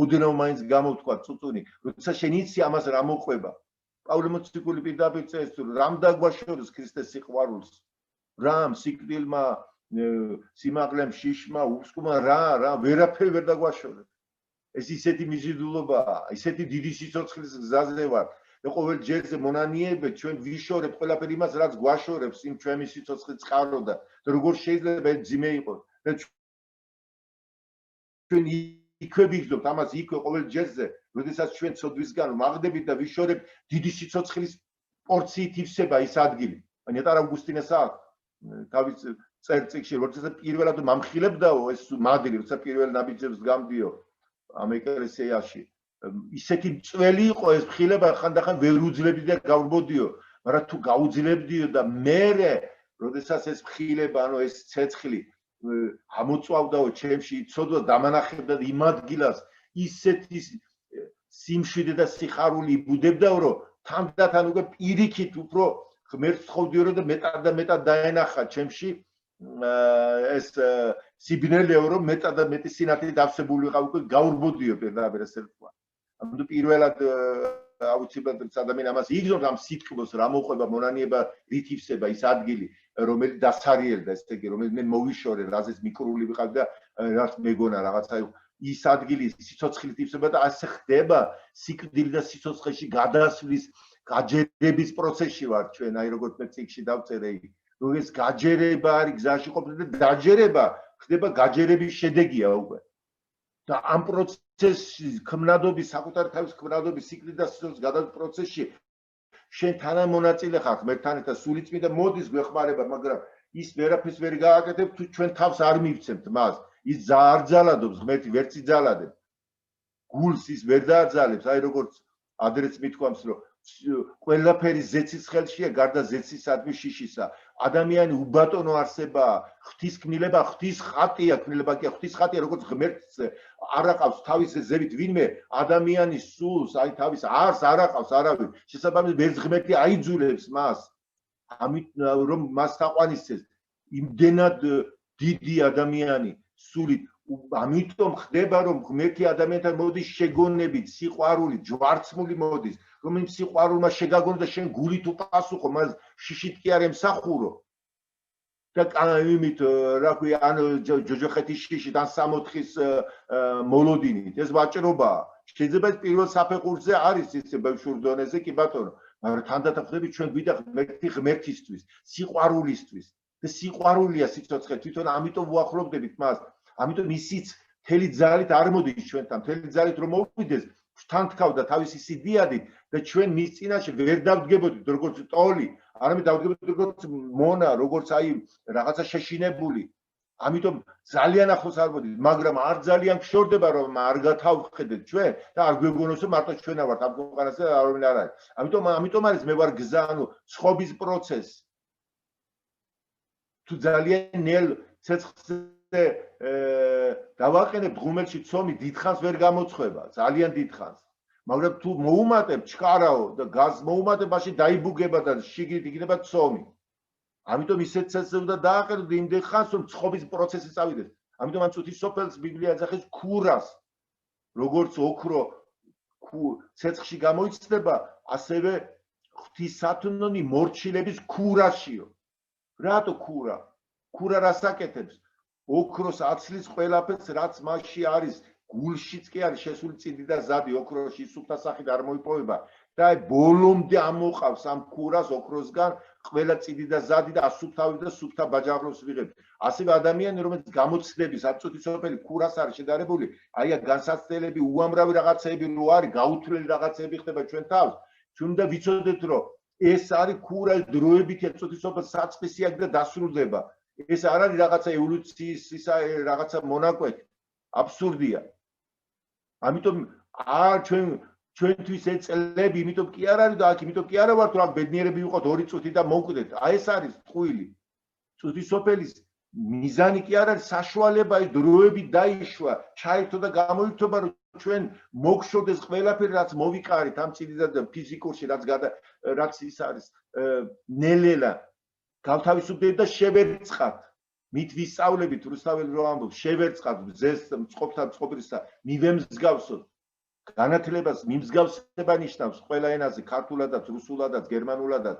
ოდნავ მაინც გამოვთქვა წუწუნი როცა შენ იცი ამას რა მოყვება პავლე მოციქული პირდაპირ წერს რამ დაგვაშოროს ქრისტეს სიყვარულს რამ სიკვდილმა სიმაღლემ შიშმა უსკუმა რა ვერაფერი ვერ დაგვაშორებს ეს ისეთი მიზიდულობაა ისეთი დიდი სიცოცხლის გზაზე ვარ და ყოველ ჯერზე მონანიებთ ჩვენ ვიშორებ ყველაფერი იმას რაც გვაშორებს იმ ჩვენი სიცოცხლის წყარო და როგორ შეიძლება ეს ძიმე იყოს და ჩვენ იქვე ვიგზობთ ამას იქვე ყოველ ჯერზე როდესაც ჩვენ ცოდვისგან მაღდებით და ვიშორებთ დიდი სიცოცხლის პორციით ივსება ის ადგილი ნეტარ ავგუსტინეს აქვს თავის წერწიგში როდესაც პირველად მამხილებდაო ეს მადლი როცა პირველ ნაბიჯებს გამდიო ამ ეკლესიაში ისეთი წველი იყო ეს ხილება ხანდახან ვერ უძლებდი და გავრბოდიო მაგრამ თუ გაუძლებდიო და მე როდესაც ეს ხილება ანუ ეს ცეცხლი ამოწვავდაო ჩემში იცოდვა დამანახებდა იმ ადგილას ისეთი სიმშვიდე და სიხარული იბუდებდაო რომ თანდათან უკვე პირიქით უფრო ღმერთს ხოვდიო და მეტად დაენახა ჩემში ეს სიბნელეო რომ მეტად და მეტი სინათლე დავსებული ვიყავ უკვე გავრბოდიო პირდაპირ ესე თქვა ანუ პირველად აუცილებლად ადამიანი ამას იგზნობს ამ სიტყვას რა მოყვება მონანიება რით ივსება ის ადგილი რომელიც დასარიელდა ესე იგი რომელიც მე მოვიშორე რაზეც მიკრული ვიყავ და რაც მეგონა რაღაცა ის ადგილი სიცოცხლით ივსება და ასე ხდება სიკვდილი და სიცოცხლეში გადასვლის გაჯერების პროცესში ვარ ჩვენ აი როგორც მე წიგში დავწერე რომ ეს გაჯერება არის გზაში ყოფნა და დაჯერება ხდება გაჯერების შედეგია უკვე და ამ პროცესში ქმნადობის საკუთარი თავის ქმნადობის სიკვდილის და სიცოცხლის გადასვლის პროცესში შენ თანამონაწილე ხარ ღმერთთან ერთად სულიწმიდა მოდის გვეხმარება მაგრამ ის ვერაფერს ვერ გააკეთებ თუ ჩვენ თავს არ მივცემთ მას ის არ ძალადობს ღმერთი ვერც იძალადებს გულს ის ვერ დააძალებს აი როგორც ადრეც მithქვამს რომ ყველაფერი ზეცის ხელშია გარდა ზეცისადმი შიშისა ადამიანი უბატონო არსებაა ღვთისკნილება ღვთის ხატია კნილება კი ღვთის ხატია როგორც ღმერთს არ აყავს თავის ზევით ვინმე ადამიანის სულს აი თავის არს არ აყავს არავინ შესაბამისად ვერც ღმერთი აიძულებს მას ამით რომ მას თაყვანისცეს იმდენად დიდი ადამიანი სულით ამიტომ ხდება რომ ღმერთი ადამიანთან მოდის შეგონებით სიყვარულით ჯვარცმული მოდის რომ იმ სიყვარულმა შეგაგონო და შენ გულით უპასუხო მას შიშით კი არ ემსახურო და იმით რა ქვია ან ჯოჯოხეთის შიშით ან სამოთხის მოლოდინით ეს ვაჭრობაა შეიძლება ეს პირველ საფეხურზე არის ისე ბავშვურ დონეზე კი ბატონო მაგრამ თანდათან ხდები ჩვენ გვიდა ღმერთისთვის სიყვარულისთვის და სიყვარულია სიცოცხლე თვითონ ამიტომ ვუახლოვდებით მას ამიტომ ისიც მთელი ძალით არ მოდის ჩვენთან მთელი ძალით რომ მოვიდეს თან თქავდა თავისი სიდიადით და ჩვენ მის წინაშე ვერ დავდგებოდით როგორც ტოლი არამედ დავდგებოდით როგორც მონა როგორც აი რაღაცა შეშინებული ამიტომ ძალიან ახლოს არ მოდით მაგრამ არ ძალიან გშორდება რომ არ გათავხედეთ ჩვენ და არ გვეგონოს რომ მარტო ჩვენ ვართ ამ ქვეყანაზე არავინ არ არის ამიტომ არის მე ვარ გზა ანუ ცხოვრების პროცესი თუ ძალიან ნელ ცეცხლზე დავაყენებ ღუმელში ცომი დიდხანს ვერ გამოწვება ძალიან დიდხანს მაგრამ თუ მოუმატებ ჩქარაო და გაზ მოუმატებ მაშინ დაიბუგება და შიგნით იქნება ცომი ამიტომ ისეთ ცეცხლზე უნდა დააყენო და იმდენ ხანს რომ ცხოვრების პროცესი წავიდეს ამიტომ ამ წუთის სოფელს ბიბლია ეძახის ქურას როგორც ოქრო ცეცხლში გამოიცდება ასევე ღვთისათნონი მორჩილების ქურაშიო რატო ქურა რას აკეთებს ოქროს აცლის ყველაფერს რაც მასში არის გულშიც კი არის შესული წიდი და ზადი ოქროში სუფთა სახით არ მოიპოვება და აი ბოლომდე ამოყავს ამ ქურას ოქროსგან ყველა წიდი და ზადი და ასუფთავი და სუფთა ბაჯაღლოს ვიღებ. ასევე ადამიანი, რომელიც გამოცდების აწუთისოფელი ქურას არის შედარებული, აი განსაცდელები, უამრავი რაღაცეები რო არის, გაუთვლელი რაღაცეები ხდება ჩვენ თავს. ჩვენ უნდა ვიცოდეთ, რომ ეს არის ქურა დროებით აწუთისოფელ საწყისი აქ და დასრულდება. ეს არ არის რაღაცა ევოლუციის ისა რაღაცა მონაკვეთი. აბსურდია. ამიტომ ჩვენთვის ეს წლები, იმიტომ კი არ არის და აქ იმიტომ კი არა ვართ, რომ ბედნიერები ვიყოთ 2 წუთი და მოვკვდეთ. აი ეს არის ტყუილი. წუთისოფელის მიზანი კი არ არის საშუალება, ის დროები დაიშვა, ჩაერთო და გამოირთობა, რომ ჩვენ მოგშოდეს ყველაფერი, რაც მოვიყარით ამ წინიდან და ფიზიკურში, რაც ის არის ნელელა გავთავისუფლდეთ და შევერწყათ. მით ვისწავლებით რუსთაველი რო ამბობს, შევერწყათ მზეს მწყობთან მწყობრისა, მივემსგავსოთ. განათლებას მიმსგავსება ნიშნავს ყველა ენაზე, ქართულადაც, რუსულადაც, გერმანულადაც.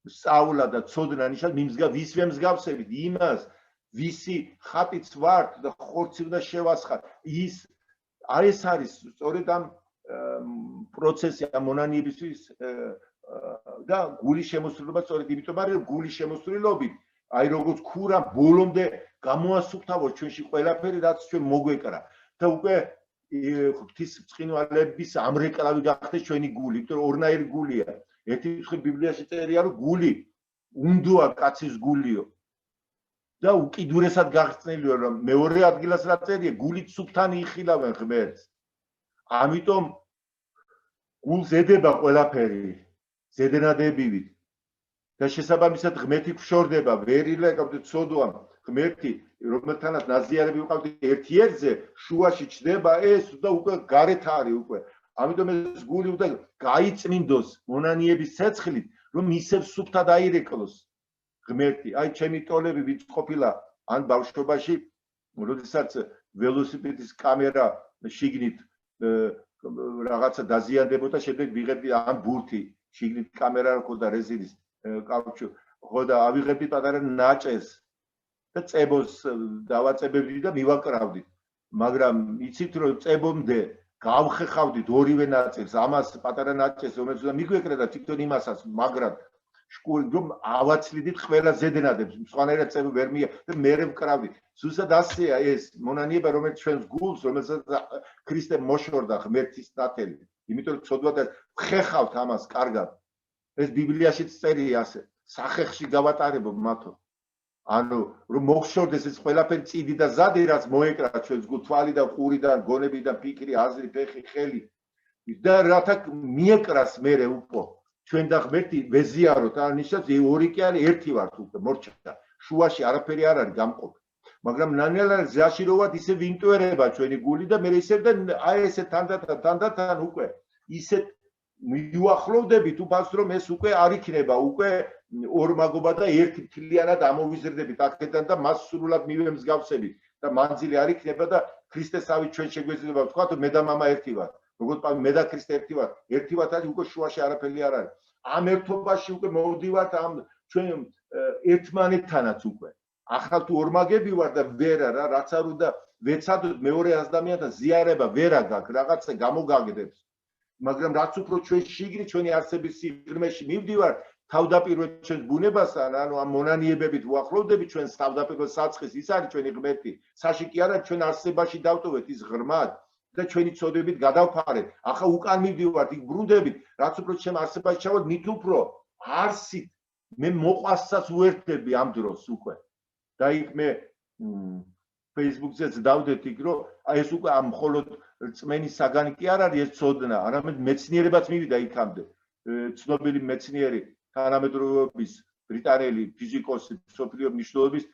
სწავლა და ცოდნა ნიშნავს ვის ვემსგავსებით, იმას, ვისი ხატიც ვართ და ხორცი უნდა შევასხათ. აი ეს არის სწორედ ამ პროცესი ამ მონანიებისთვის და გულის შემოსრულობა სწორედ იმიტომ არის, რომ გულის შემოსრულობით, აი როგორც ქურა ბოლომდე გამოასუფთავოს ჩვენში ყველაფერი, რაც ჩვენ მოგვეკრა და უკვე ღვთისმწყინვალების ამრეკლავი გახდეს ჩვენი გული, იმიტომ რომ ორნაირი გულია. ერთი მხრივ ბიბლიაში წერია, რომ გული უნდოა კაცის გულიო. და უკიდურესად გახსნილია, რომ მეორე ადგილას რა წერია, გულით სუფთან იხილავენ ღმერთს. ამიტომ გულს ედება ყველაფერი, ზედენადებივით. და შესაბამისად ღმერთი გვშორდება, ვერილა ეკავდეთ ცოდვა, ღმერთი, რომელთანაც ნაზიარები ვიყავთ ერთ-ერთზე, შუაში ჩდება ეს და უკვე გარეთ არის უკვე. ამიტომ ეს გული უნდა გაიწმინდოს მონანიების ცეცხლით, რომ ისევ სუფთად აირეკლოს ღმერთი. აი ჩემი ტოლები ვინც ყოფილა ან ბავშვობაში, როდესაც ველოსიპედის კამერა შიგნით რაღაცა დაზიანდებოდა, შემდეგ ვიღებდი ან ბურთი, შიგნით კამერა რქოდა რეზინის კაუჩუ, ხო და ავიღებდი პატარა ნაჭეს და წებოს დავაწებებდი და მივაკრავდით. მაგრამ იცით რომ წებომდე გავხეხავდით ორივე ნაწილს, ამას პატარა ნაჭეს, რომელიც უნდა მიგვეკრა და თვითონ იმასაც, მაგრამ შკული რომ ავაცლიდით ყველა ზედენადებს, სხვანაირად წები ვერ მია და მერე ვკრავდით. ზუსტად ასეა ეს მონანიება, რომელიც ჩვენს გულს, რომელსაც ქრისტე მოშორდა ღმერთის ნათელი. იმიტომ რომ ცოდვა და ხეხავთ ამას კარგად. ეს ბიბლიაშიც წერია ასე. სახეხში გავატარებო მათო. ანუ რომ მოგშორდეს ეს ყველაფერი წიდი და ზადი, რაც მოეკრა ჩვენს გულს, თვალი და ყური და გონები და ფიქრი, აზრი, ფეხი, ხელი და რათა მიეკრას მერე უკვე ჩვენ და ღმერთი ვეზიაროთ, არ ნიშნავს ორი კი არის, ერთი ვართ უკვე მორჩა. შუაში არაფერი არ არის გამყოფი. მაგრამ ნანელა ზაში როვად ისე ვინტუერება ჩვენი გული და მე ისევ და აი ესე თანდათან უკვე ისეთ მიუახლოვდებით უფალს, რომ ეს უკვე არ იქნება, უკვე ორმაგობა და ერთი მთლიანად ამოვიზრდებით აქედან და მას სრულად მივემსგავსებით და მანძილი არ იქნება და ქრისტესავით ჩვენ შეგვეძლება ვთქვათ, მე და მამა ერთი ვართ. როგორც მე და ქრისტე ერთი ვართ. ერთი ვართ არის უკვე შუაში არაფერი არ არის. ამ ერთობაში უკვე მოვდივართ ამ ჩვენ ერთმანეთთანაც უკვე. ახლა თუ ორმაგები ვარ და ვერა რა, რაც არ უნდა ვეცადოთ მეორე ადამიანთან ზიარება ვერა გაქვს, რაღაცა გამოგაგდებს. მაგრამ რაც უფრო ჩვენ შიგნით ჩვენი არსების სიღრმეში მივდივართ, თავდაპირველ ჩვენს ბუნებასთან, ანუ ამ მონანიებებით ვუახლოვდებით ჩვენს თავდაპირველ საწყის, ის არის ჩვენი ღმერთი. საში კი არა ჩვენ არსებაში დავტოვეთ ის ღრმად და ჩვენი ცოდვებით გადავფარეთ. ახლა უკან მივდივართ, იქ ბრუნდებით, რაც უფრო ჩემ არსებაში ჩავართ, მით უფრო არსით მე მოყვასაც უერთდები ამ დროს უკვე. და იქ მე Facebook-ზეც დავდეთ იქ, რომ აი ეს უკვე ამ მხოლოდ რწმენის საგანი კი არ არის ეს ცოდნა, არამედ მეცნიერებაც მივიდა იქამდე. ცნობილი მეცნიერი თანამედროვეობის ბრიტანელი ფიზიკოსი, მსოფლიო მნიშვნელობის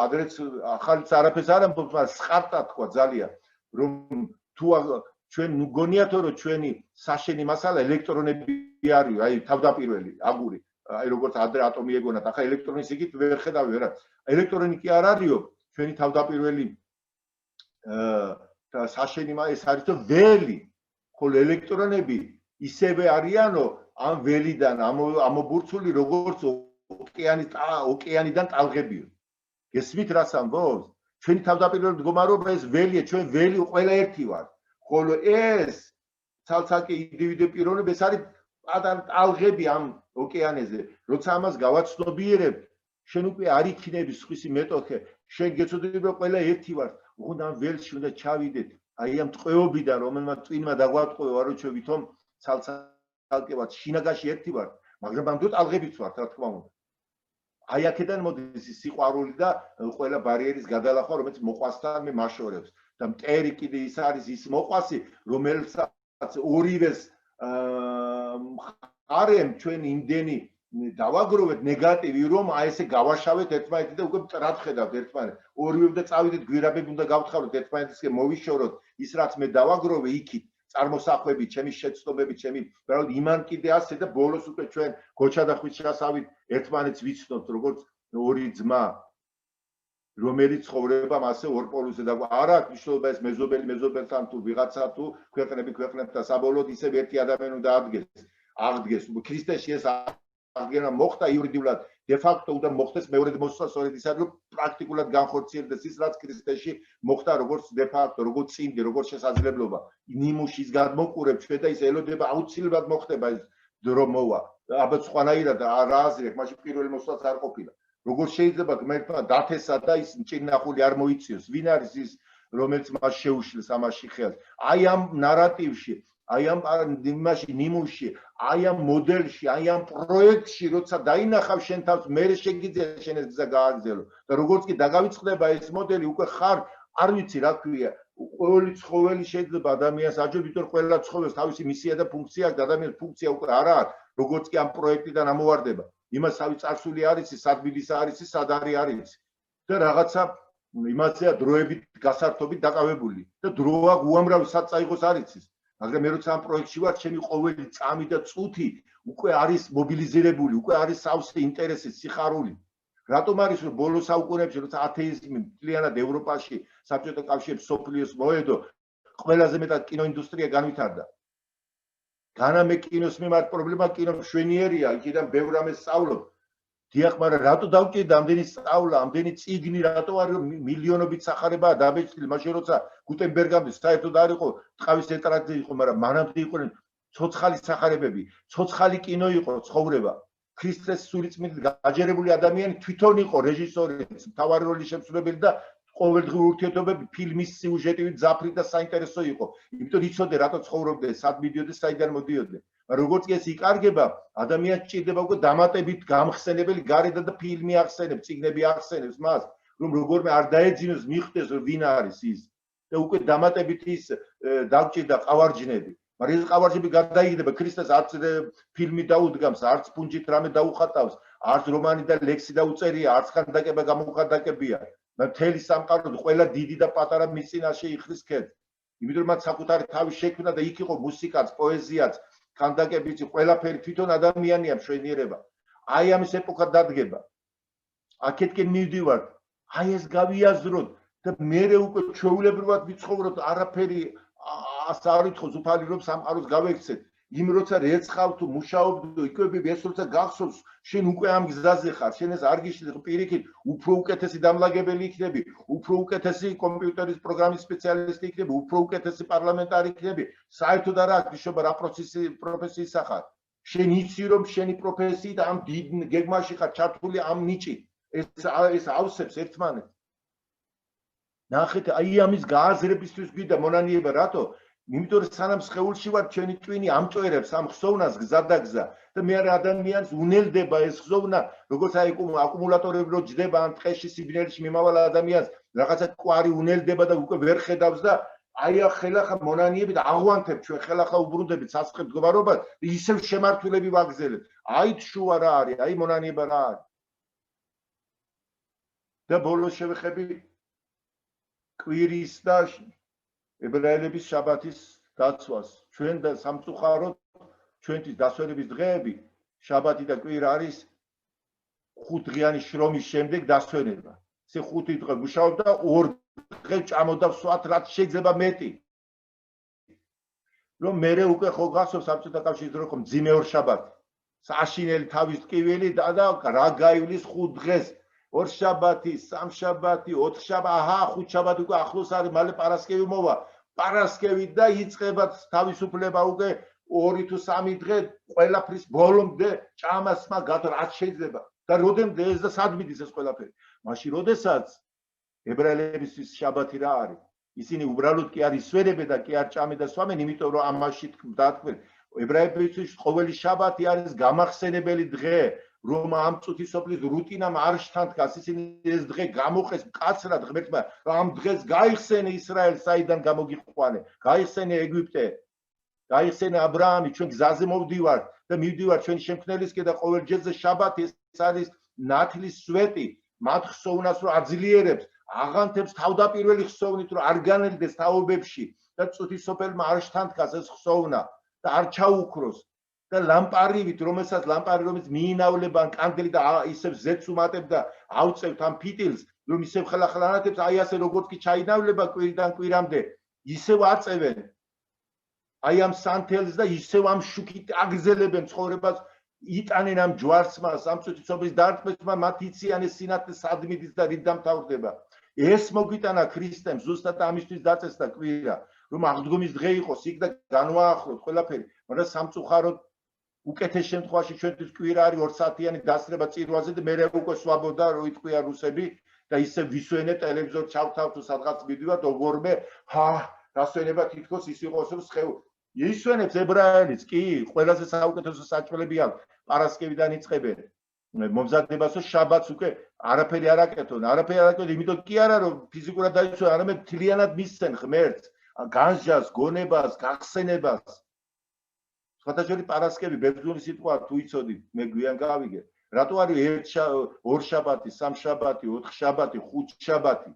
ადრეც ახალიც არაფერს არ ამბობს, მაგრამ სხარტა თქვა ძალიან, რომ თუ ჩვენ გონიათო რომ ჩვენი საშენი მასალა ელექტრონები არის, აი თავდაპირველი აგური, აი როგორც ადრე ატომი ეგონათ, ახლა ელექტრონის იგით ვერ ხედავი რა. ელექტრონი კი არ არისო, ჩვენი თავდაპირველი და საშენი ეს არის თუ ველი, ხოლო ელექტრონები ისევე არიანო ამ ველიდან ამობურცული როგორც ოკეანიდან ტალღებიო. გესმით რას ამბობს? ჩვენი თავდაპირველი მდგომარეობა ეს ველია, ჩვენ ველი ყველა ერთი ვართ. ხოლო ეს ცალ-ცალკე ინდივიდუალური პიროვნები ეს არის პატარა ტალღები ამ ოკეანეზე, როცა ამას გავაცნობიერებ, შენ უკვე არ იქნები სხვისი მეტოქე, შენ გეცოდები რომ ყველა ერთი ვართ, უნდა ამ ველში უნდა ჩავიდეთ, აი ამ ტყვეობიდან, რომელმაც წვინმა დაგვატყვევა, რომ ჩვენ ვითომ ცალ-ცალკე ვართ, შინაგანში ერთი ვართ, მაგრამ ამდენ ალღებით ვართ, რა თქმა უნდა. აი აქედან მოდის ის სიყვარული და ყველა ბარიერის გადალახვა, რომელიც მოყვასთან მე მაშორებს და მტერი კიდე ის არის ის მოყვასი, რომელსაც ორივეს არემ ჩვენ იმდენი დავაგროვეთ ნეგატივი, რომ აი ესე გავაშავეთ ერთმანეთი და უკვე მტრად ხედავთ ერთმანეთს. ორივე და წავიდეთ გვირაბები უნდა გავთხაროთ ერთმანეთისკენ მოვიშოროთ ის რაც მე დავაგროვე იქით. წარმოსახვები, ჩემი შეცდომები, ჩემი უბრალოდ იმან კიდე ასე და ბოლოს უკვე ჩვენ გოჩა და ხვიჩასავით ერთმანეთს ვიცნობთ, როგორც ორი ძმა, რომელიც ცხოვრებამ ასე ორ პოლუსზე და არა აქვს მნიშვნელობა ეს მეზობელთან თუ ვიღაცა თუ ქვეყნებთან საბოლოოდ ისევ ერთი ადამიანი უნდა აღდგეს. ქრისტეში ეს აღდგენა მოხდა იურიდიულად, de facto უნდა მოხდეს მეორე მოსვლა სწორედ ისე რომ პრაქტიკულად განხორციელდეს ის რაც ქრისტეში მოხდა როგორც de facto, როგორც წინდი, როგორც შესაძლებლობა. ნიმუშის გადმოყურებ ჩვენ და ის ელოდება აუცილებლად მოხდება ის დრო მოვა. ალბათ სხვანაირად რა აზრი აქვს, მაშინ პირველი მოსვლაც არ ყოფილა. როგორ შეიძლება ღმერთმა დათესა და ის მჭირნახული არ მოიწიოს? ვინ არის ის, რომელიც მას შეუშლის ამაში ხელს? აი ამ ნარატივში, აი ამ იმაში ნიმუში, აი ამ მოდელში, აი ამ პროექტში, როცა დაინახავ შენ თავს, მე შეგიძლია შენ ეს გზა გააგრძელო. და როგორც კი დაგავიწყდება ეს მოდელი, უკვე ხარ, არ ვიცი რა ქვია, ყოველი ცხოველი შეიძლება ადამიანს აჯობ, იმიტომ რომ ყველა ცხოველს თავისი მისია და ფუნქცია აქვს, ადამიანის ფუნქცია უკვე არა აქვს, როგორც კი ამ პროექტიდან ამოვარდება. იმას თავი წარსული არის, სადბიდის არის, სად არის და რაღაცა იმასეა დროებით გასართობით დაკავებული და დროა უამრავი სად წაიღოს არ იცის. მაგრამ მე როცა ამ პროექტში ვარ, ჩემი ყოველი წამი და წუთი უკვე არის მობილიზირებული, უკვე არის სავსე ინტერესი, სიხარული. რატომ არის რომ ბოლო საუკუნეებში როცა ათეიზმი მთლიანად ევროპაში, საბჭოთა კავშირში სოფლიოს მოედო, ყველაზე მეტად კინოინდუსტრია განვითარდა. განამე კინოს მიმართ პრობლემა კინო მშვენიერია, იქიდან ბევრ რამეს სწავლობ. დიახ, მაგრამ რატო დავჭირდა ამდენი სწავლა, ამდენი წიგნი, რატო არის რომ მილიონობით სახარებაა დაბეჭდილი, მაშინ როცა გუტენბერგამდე საერთოდ არ იყო ტყავის ეტრატი იყო, მაგრამ მანამდე იყვნენ ცოცხალი სახარებები, ცოცხალი კინო იყო, ცხოვრება. ქრისტეს სულიწმიდით გაჯერებული ადამიანი თვითონ იყო რეჟისორი, მთავარი როლის შემსრულებელი და ყოველდღიური ურთიერთობები ფილმის სიუჟეტივით ძაფრი და საინტერესო იყო. იმიტომ იცოდე რატო ცხოვრობდნენ, სად მიდიოდნენ, საიდან მოდიოდნენ. როგორც კი ეს იკარგება, ადამიანს ჭირდება უკვე დამატებით გამხსენებელი გარედა და ფილმი ახსენებს, წიგნები ახსენებს მას, რომ როგორმე არ დაეძინოს მიხვდეს რომ ვინ არის ის. და უკვე დამატებით ის დაგჭირდა ყავარჯნები. მაგრამ ეს ყავარჯნები გადაიგდება ქრისტეს არც ფილმი დაუდგამს, არც პუნჯით რამე დაუხატავს, არც რომანი და ლექსი დაუწერია, არც ხანდაკება გამოხანდაკებია. მთელი სამყარო ყველა დიდი და პატარა მის წინაშე იხრის ქედს. იმიტომ რომ საკუთარი თავი შექმნა და იქ იყო მუსიკაც, პოეზიაც, ხანდაკებიც, ყველაფერი თვითონ ადამიანია მშვენიერება. აი ამის ეპოქა დადგება. აქეთკენ მივდივართ. აი ეს გავიაზროთ და მერე უკვე ჩვეულებრივად ვიცხოვროთ, არაფერი არ ითხოვს უფალი რომ სამყაროს გავექცეთ. იმ როცა რეცხავ თუ მუშაობ, იკვებები, ეს როცა გახსოვს, შენ უკვე ამ გზაზე ხარ, შენ ეს არ გიშლი, პირიქით, უფრო უკეთესი დამლაგებელი იქნები, უფრო უკეთესი კომპიუტერის პროგრამის სპეციალისტი იქნები, უფრო უკეთესი პარლამენტარი იქნები, საერთოდ არ აქვს მნიშვნელობა რა პროფესიის ხარ. შენ იცი რომ შენი პროფესიით ამ დიდ გეგმაში ხარ ჩართული ამ ნიჭით. ეს ავსებს ერთმანეთს. ნახეთ, აი ამის გააზრებისთვის გვიდა მონანიება, რატო? იმიტომ რომ სანამ სხეულში ვარ, ჩვენი ტვინი ამჭვერებს ამ ხსოვნას გზა და გზა და მე ადამიანს უნელდება ეს ხსოვნა, როგორც აი აკუმულატორები რო ჯდება ან ტყეში სიბნელეში მიმავალ ადამიანს, რაღაცა კვარი უნელდება და უკვე ვერ ხედავს და აი ხელახლა მონანიებით აღვანთებ ჩვენ ხელახლა უბრუნდებით სასწრაფო მდგომარეობას, ისევ შემართულები ვაგზელებთ. აი შუა რა არის, აი მონანიება რა არის. და ბოლოს შევეხები კვირის და ებრაელების შაბათის დაცვას. ჩვენ და სამწუხაროდ ჩვენთვის დასვენების დღეები, შაბათი და კვირა არის 5 დღიანი შრომის შემდეგ დასვენება. ესე 5 დღე მუშაობ და 2 დღე ჭამოდა ვსვათ, რაც შეიძლება მეტი. რომ მერე უკვე ხო გახსოვს საბჭოთა კავშირის დრო ხომ ძიმე ორ შაბათი. საშინელი თავის ტკივილი და რა გაივლის 5 დღეს. 2 შაბათი, 3 შაბათი, 4 შაბათი, აჰა, 5 შაბათი უკვე ახლოს არის, მალე პარასკევი მოვა. პარასკევი და იწყება თავისუფლება უკვე 2 თუ 3 დღე ყველაფრის ბოლომდე ჭამასმა გათო რაც შეიძლება და როდემდე ეს და სად მიდის ეს ყველაფერი მაშინ როდესაც ებრაელებისთვის შაბათი რა არის ისინი უბრალოდ კი არ ისვერებენ და კი არ ჭამენ და სვამენ იმიტომ რომ ამაში დათქვენ ებრაელებისთვის ყოველი შაბათი არის გამახსენებელი დღე რომ ამ წუთისოფლის რუტინამ არ შთანთქას ისინი ეს დღე გამოხეს მკაცრად ღმერთმა რომ ამ დღეს გაიხსენე ისრაელს საიდან გამოგიყვანე გაიხსენე ეგვიპტე გაიხსენე აბრაამი ჩვენ გზაზე მოვდივარ და მივდივარ ჩვენი შემქმნელისკენ და ყოველ ჯერზე შაბათი ეს არის ნათლის სვეტი მათ ხსოვნას რომ აძლიერებს აღანთებს თავდაპირველი ხსოვნით რომ არ განელდეს თაობებში და წუთისოფელმა არ შთანთქას ეს ხსოვნა და არ ჩაუქროს და ლამპარივით რომელსაც ლამპარი რომელიც მიინავლება კანდელი და ისევ ზეთს უმატებ და ავწევთ ამ ფიტილს რომ ისევ ხელახლანათებს აი ასე როგორც კი ჩაინავლება კვირიდან კვირამდე ისევ აწევენ აი ამ სანთელს და ისევ ამ შუქით აგზელებენ ცხოვრებას იტანენ ამ ჯვარცმას ამ წუთისოფლის დარტყმისმა მათ იციან ეს სინათლე სად მიდის და რით დამთავრდება ეს მოგვიტანა ქრისტემ ზუსტად ამისთვის დაწესდა კვირა რომ აღდგომის დღე იყოს იქ და განვაახლოთ ყველაფერი მაგრამ სამწუხაროდ უკეთეს შემთხვევაში ჩვენთვის კვირა არის 2 საათიანი დასწრება წირვაზე და მერე უკვე სვაბოდა რო იტყვია რუსები და ისე ვისვენე ტელევიზორ ჩავთავ თუ სადღაც მიდივართ ოღონდ დასვენება თითქოს ის იყოს რომ სხეულ ისვენებს ებრაელიც კი ყველაზე საუკეთესო საჭმელები აქვს პარასკევიდან იწყებენ მომზადებას რომ შაბათს უკვე არაფერი არ აკეთონ იმიტომ კი არა რომ ფიზიკურად დაიცვენ არამედ მთლიანად მისცენ ღმერთს განსჯას გონებას გახსენებას სხვათა შორის პარასკევი ბერძნული სიტყვა თუ იცოდი მე გვიან გავიგე რატო არის 2 შაბათი 3 შაბათი 4 შაბათი 5 შაბათი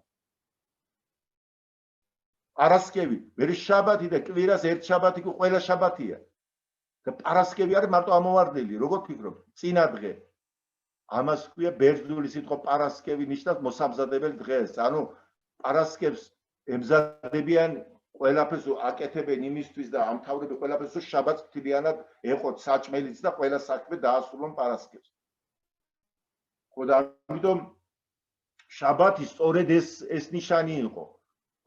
პარასკევი მე შაბათი და კვირას 1 შაბათი კი ყველა შაბათია და პარასკევი არის მარტო ამოვარდნელი როგორ ფიქრობ წინა დღე ამას ქვია ბერძნული სიტყვა პარასკევი ნიშნავს მოსამზადებელ დღეს ანუ პარასკევს ემზადებიან ყველაფერს აკეთებენ იმისთვის და ამთავრებენ ყველაფერს რომ შაბათს მთლიანად ეყოთ საჭმელიც და ყველა საქმე დაასრულონ პარასკევს ხო და ამიტომ შაბათი სწორედ ეს ნიშანი იყო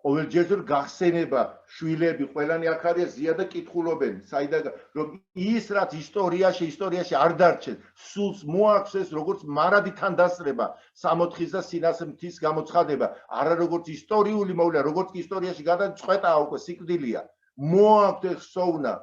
ყოველჯერ გახსენება შვილები ყველანი აქ არის ზია და კითხულობენ საიდან რომ ის რაც ისტორიაში არ დარჩეს სულს მოაქვს ეს როგორც მარადიდან დასწრება 60-ის და სინას მთის გამოცხადება არა როგორც ისტორიული მოვლა როგორც ისტორიაში გადაწყვეტა უკვე სიკვდილია მოაქვს ეს ხსოვნა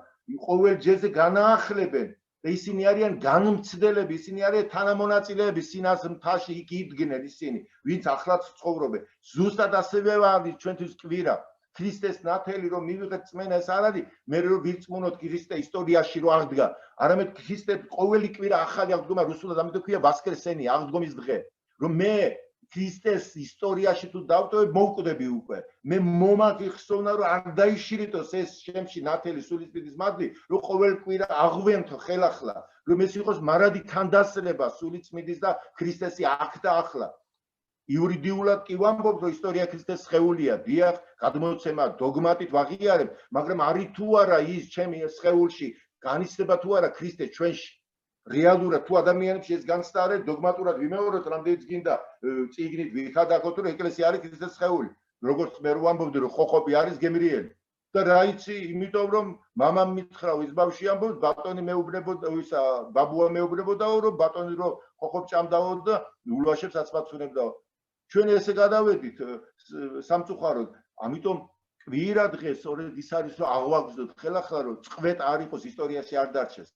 ყოველ ჯერზე განაახლებენ და ისინი არიან განმცდელები ისინი არიან თანამონაწილეები სინას მთაში იქ იდგნენ ისინი ვინც ახლაც ცხოვრობენ ზუსტად ასევე არის ჩვენთვის კვირა ქრისტეს ნათელი რომ მივიღეთ წმენა ეს არ არის მე რომ ვირწმუნოთ ქრისტე ისტორიაში რომ აღდგა არამედ ქრისტე ყოველი კვირა ახალი აღდგომა რუსულად ამიტომ ქვია ვასკრესენი აღდგომის დღე რომ მე ქრისტეს ისტორიაში თუ დავტოვებ მოვკვდები უკვე მე მომაგი ხსოვნა რომ არ დაიშირიტოს ეს შემში ნათელი სულისპირის მადლი რომ ყოველ კვირა აღვენთო ხელახლა რომ ეს იყოს მარადი თანდასწრება სულიწმიდის და ქრისტესი აქ და ახლა იურიდიულად კი ვამბობ რომ ისტორია ქრისტეს სხეულია დიახ გადმოცემა დოგმატით ვაღიარებ მაგრამ არის თუ არა ის ჩემი სხეულში განიცდება თუ არა ქრისტე ჩვენში რეალურად თუ ადამიანებში ეს განცდა არის დოგმატურად ვიმეორებთ რამდენიც გინდა წიგნით ვიხადაგოთ რომ ეკლესია არის ქრისტეს სხეული როგორც მე ვამბობდი რომ ხოხობი არის გემრიელი და რა იცი იმიტომ რომ მამამ მითხრა ის ბავშვი ამბობს ბატონი მეუბნებოდა ისა ბაბუა მეუბნებოდაო რომ ბატონი რომ ხოხობ ჭამდაო და ულვაშებს აცმაცუნებდაო ჩვენ ესე გადავედით სამწუხაროდ ამიტომ კვირა დღეს სწორედ ის არის რომ აღვაგზოთ ხელახლა რომ წყვეტ არ იყოს ისტორიაში არ დარჩეს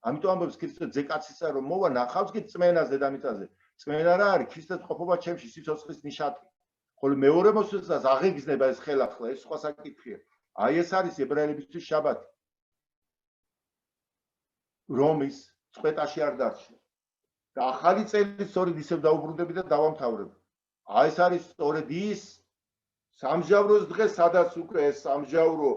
ამიტომ ამბობს ქრისტე ძეკაცისა რომ მოვა ნახავს კი წმენას დედამიწაზე წმენა რა არის ქრისტეს ყოფობა ჩემში სიცოცხლის ნიშანი ხოლო მეორე მოსვლას აღეგზნება ეს ხელახლა ეს სხვა საკითხია აი ეს არის ებრაელებისთვის შაბათი რომის წყვეტაში არ დარჩა და ახალი წელი სწორედ ისევ დაუბრუნდები და დავამთავრებ აი ეს არის სწორედ ის სამჟავროს დღე სადაც უკვე ეს სამჟავრო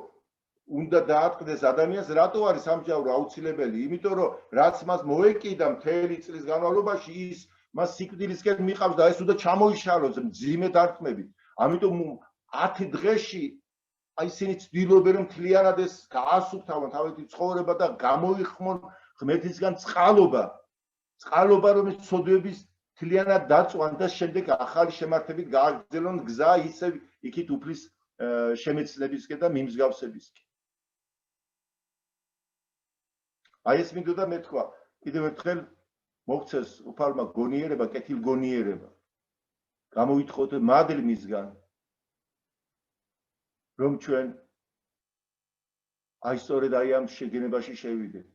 უნდა დაატყდეს ადამიანს რატო არის სამჟავრო აუცილებელი იმიტომ რომ რაც მას მოეკიდა მთელი წლის განმავლობაში ის მას სიკვდილისკენ მიყავს და ეს უნდა ჩამოიშალოს მძიმე დარტყმებით ამიტომ 10 დღეში აი ისინი ცდილობენ რომ მთლიანად ეს გაასუფთავონ თავისი ცხოვრება და გამოიხმონ ღმერთისგან წყალობა რომ ეს ცოდვების მთლიანად დაწვან და შემდეგ ახალი შემართებით გააგრძელონ გზა ისევ იქით უფლის შემეცლებისკენ და მიმსგავსებისკენ აი ეს მინდოდა მეთქვა კიდევ ერთხელ მოგცეს უფალმა გონიერება კეთილგონიერება გამოვითხოვოთ მადლი მისგან რომ ჩვენ აი სწორედ აი ამ შეგენებაში შევიდეთ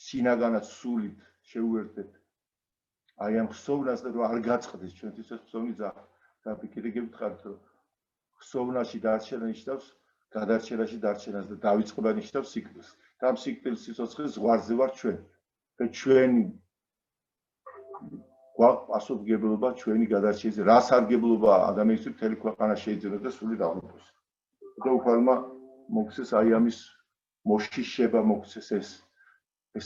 სინაგანაც სულით შეუერთდეთ აი ამ ხსოვნას რომ არ გაწყდეს ჩვენთვის ეს ხსოვნი და კიდე გევთხარით რომ ხსოვნაში დარჩენა ნიშნავს გადარჩენაში დარჩენას და დავიწყება ნიშნავს სიკვდილს და ამ სიკვდილის სიცოცხლის ზღვარზე ვარ ჩვენ და ჩვენი პასუხისმგებლობა ჩვენი გადარჩენის რა სარგებლობა ადამიანისთვის მთელი ქვეყანა შეიძლება და სული დაღუპოს და უფალმა მოგცეს აი ამის მოშიშება მოგცეს ეს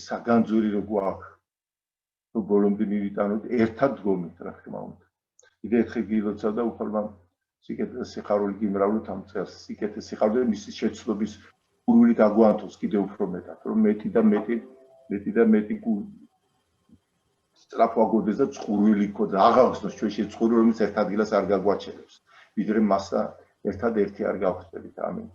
საგანძური რო გვაქვს რომ ბოლომდე მივიტანოთ ერთად დგომით რა თქმა უნდა კიდე ერთხელ გილოცა და უფალმა სიკეთე სიხარული გიმრავლოთ ამ წელს სიკეთე სიხარული მისი შეცდომის გურული გაგვანთოს კიდე უფრო მეტად რომ მეტი და მეტი სწრაფვაგოდეს და წყურვილი იქოს და აღახსნოს ჩვენ შეწყური რომელიც ერთ ადგილას არ გაგვაჩერებს ვიდრე მასა ერთად ერთი არ გავხსნებით ამინ